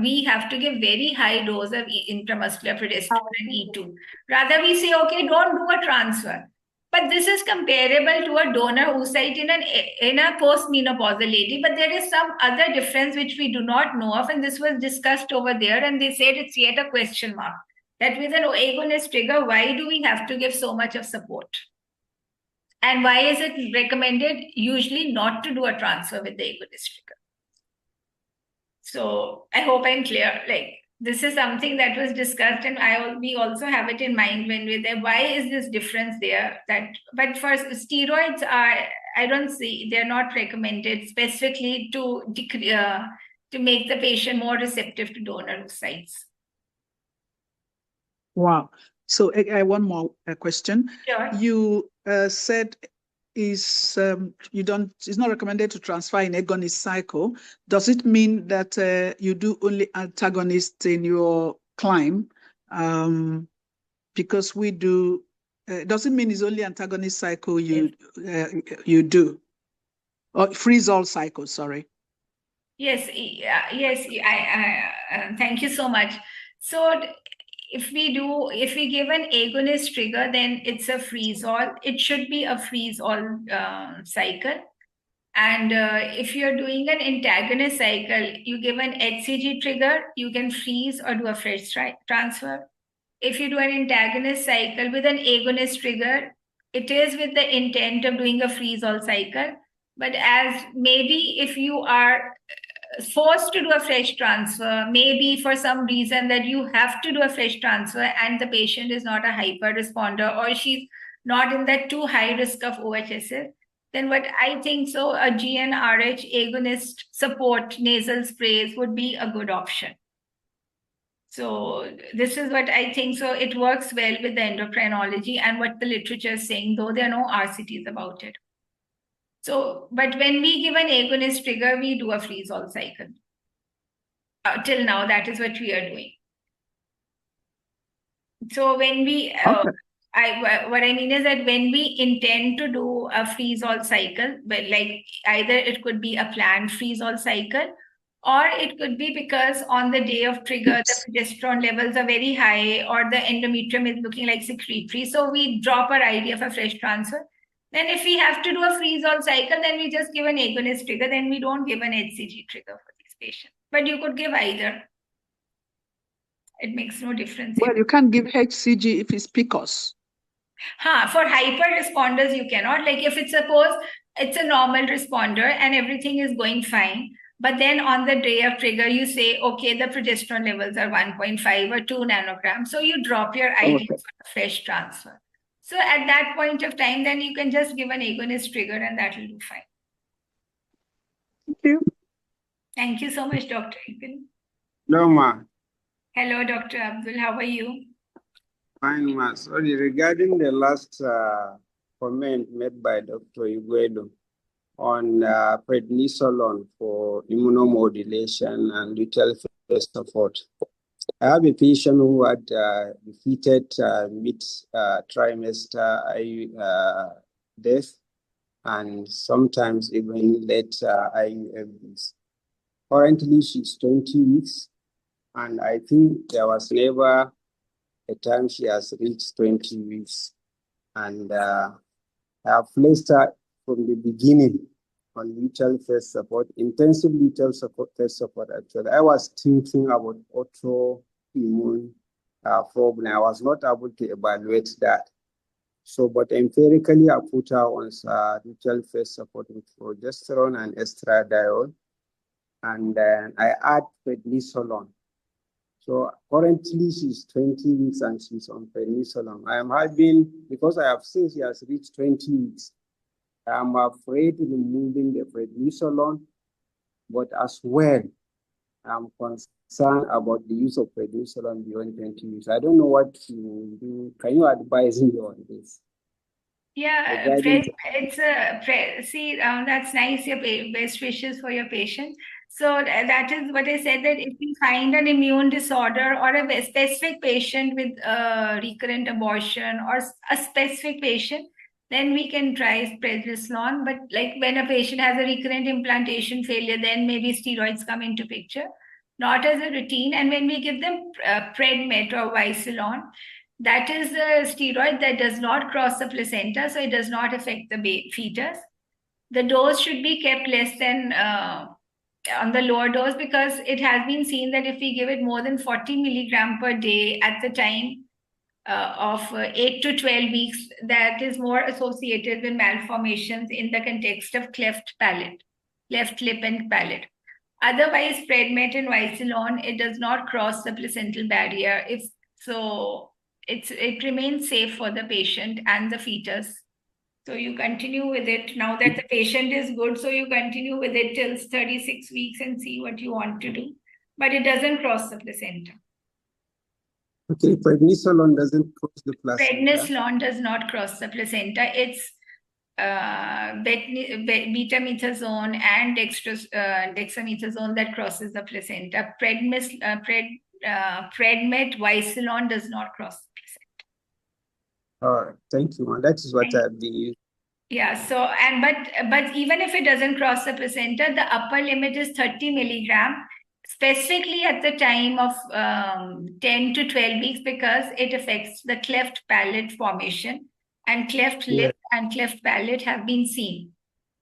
we have to give very high dose of intramuscular progesterone and E2. Rather, we say, okay, don't do a transfer. But this is comparable to a donor oocyte in a post-menopausal lady. But there is some other difference which we do not know of. And this was discussed over there. And they said it's yet a question mark. That with an agonist trigger, why do we have to give so much of support? And why is it recommended usually not to do a transfer with the agonist trigger? So I hope I'm clear. Like, this is something that was discussed, and we also have it in mind when we're there. Why is this difference there? But for steroids, I don't see, they're not recommended specifically to make the patient more receptive to donor oocytes. Wow. So one more question. Sure. You said it's not recommended to transfer in agonist cycle. Does it mean that you do only antagonist in your climb? Because we do, does it mean it's only antagonist cycle you do? Or freeze-all cycle, sorry. Yes, yes, thank you so much. So if we give an agonist trigger, then it's a freeze-all. It should be a freeze-all cycle. And if you're doing an antagonist cycle, you give an HCG trigger, you can freeze or do a fresh transfer. If you do an antagonist cycle with an agonist trigger, it is with the intent of doing a freeze-all cycle. But as maybe if you are forced to do a fresh transfer, maybe for some reason that you have to do a fresh transfer and the patient is not a hyper responder or she's not in that too high risk of OHSS, then what I think so, a GnRH agonist support nasal sprays would be a good option. So this is what I think. So it works well with the endocrinology and what the literature is saying, though there are no RCTs about it. So, but when we give an agonist trigger, we do a freeze-all cycle. Till now, that is what we are doing. So when we, what I mean is that when we intend to do a freeze-all cycle, but like either it could be a planned freeze-all cycle, or it could be because on the day of trigger, the progesterone levels are very high, or the endometrium is looking like secretory. So we drop our idea of a fresh transfer. Then if we have to do a freeze-all cycle, then we just give an agonist trigger. Then we don't give an HCG trigger for these patients. But you could give either. It makes no difference. Well, you can't give HCG if it's PCOS. For hyper responders, you cannot. Like if it's suppose it's a normal responder and everything is going fine, but then on the day of trigger, you say, okay, the progesterone levels are 1.5 or 2 nanograms. So you drop your idea for a fresh transfer. So at that point of time, then you can just give an agonist trigger and that will do fine. Thank you. Thank you so much, Dr. Iqbal. Hello, ma. Hello, Dr. Abdul. How are you? Fine, ma. Sorry, regarding the last comment made by Dr. Iguedo on prednisolone for immunomodulation and luteal phase support. I have a patient who had defeated mid-trimester death and sometimes even late IUMs. Currently, she's 20 weeks, and I think there was never a time she has reached 20 weeks. And I have placed her from the beginning on luteal phase support, intensive luteal phase support actually. I was thinking about autoimmune problem. I was not able to evaluate that. So, but empirically, I put her on luteal phase support with progesterone and estradiol. And then I add prednisolone. So currently she's 20 weeks and she's on prednisolone. I am having, because I have seen she has reached 20 weeks, I'm afraid of removing the prednisolone, but as well, I'm concerned about the use of prednisolone beyond 20 weeks. I don't know what you do. Can you advise me on this? Yeah, regarding that's nice. Your best wishes for your patient. So that is what I said, that if we find an immune disorder or a specific patient with recurrent abortion or a specific patient, then we can try prednisolone. But like when a patient has a recurrent implantation failure, then maybe steroids come into picture, not as a routine. And when we give them Predmet or Visalon, that is a steroid that does not cross the placenta, so it does not affect the fetus. The dose should be kept less than on the lower dose, because it has been seen that if we give it more than 40 milligram per day at the time of 8 to 12 weeks, that is more associated with malformations in the context of cleft palate, cleft lip and palate. Otherwise, Predmet and Visalon, it does not cross the placental barrier. It remains safe for the patient and the fetus. So you continue with it now that the patient is good. So you continue with it till 36 weeks and see what you want to do. But it doesn't cross the placenta. Okay, prednisolone doesn't cross the placenta. Prednisolone does not cross the placenta. It's betamethasone and dexamethasone that crosses the placenta. Predmet, Visalon does not cross the placenta. All right, thank you. That is what I've been using. Yeah. So but even if it doesn't cross the placenta, the upper limit is 30 milligram, specifically at the time of 10 to 12 weeks, because it affects the cleft palate formation, and cleft lip and cleft palate have been seen.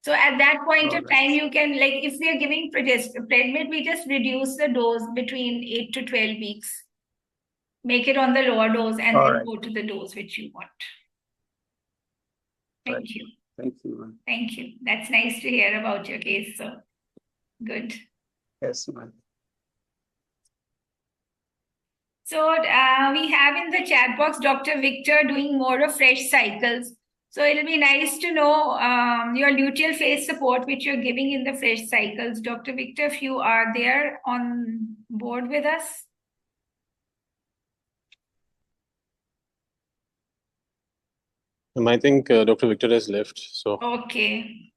So at that point of time, you can, like, if we are giving Predmet, we just reduce the dose between 8 to 12 weeks. Make it on the lower dose and then go to the dose which you want. Thank you. Thank you, ma'am. Thank you. That's nice to hear about your case. So good. Yes, ma'am. So we have in the chat box Dr. Victor doing more of fresh cycles. So it'll be nice to know your luteal phase support which you're giving in the fresh cycles. Dr. Victor, if you are there on board with us. I think Dr. Victor has left. So okay.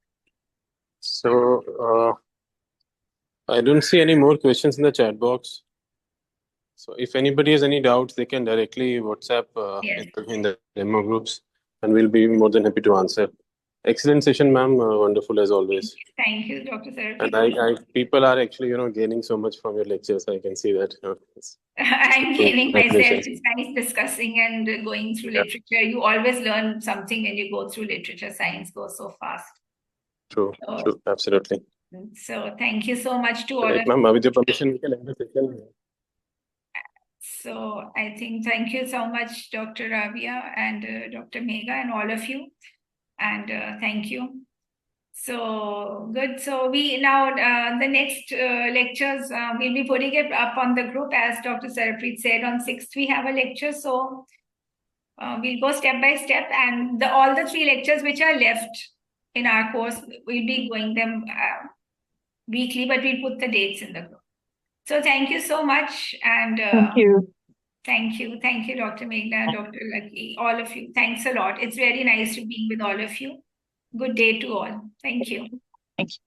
So I don't see any more questions in the chat box. So if anybody has any doubts, they can directly WhatsApp in the demo groups, and we'll be more than happy to answer. Excellent session, ma'am. Wonderful as always. Thank you, Dr. Sarapi. And people are actually, gaining so much from your lectures. I can see that. I'm gaining myself. It's nice discussing and going through literature. You always learn something when you go through literature. Science goes so fast. True. Absolutely. So thank you so much to all of you. Ma'am, with your permission, we can end the session. So I think thank you so much, Dr. Rabia and Dr. Megha and all of you. And thank you. So good. So we now, the next lectures, we'll be putting it up on the group, as Dr. Sarapreet said. On 6th, we have a lecture. So we'll go step by step, and all the 3 lectures which are left in our course, we'll be going them weekly, but we'll put the dates in the group. So thank you so much. And thank you. Thank you. Thank you, Dr. Meghna, Dr. Lucky, all of you. Thanks a lot. It's very nice to be with all of you. Good day to all. Thank you. Thank you.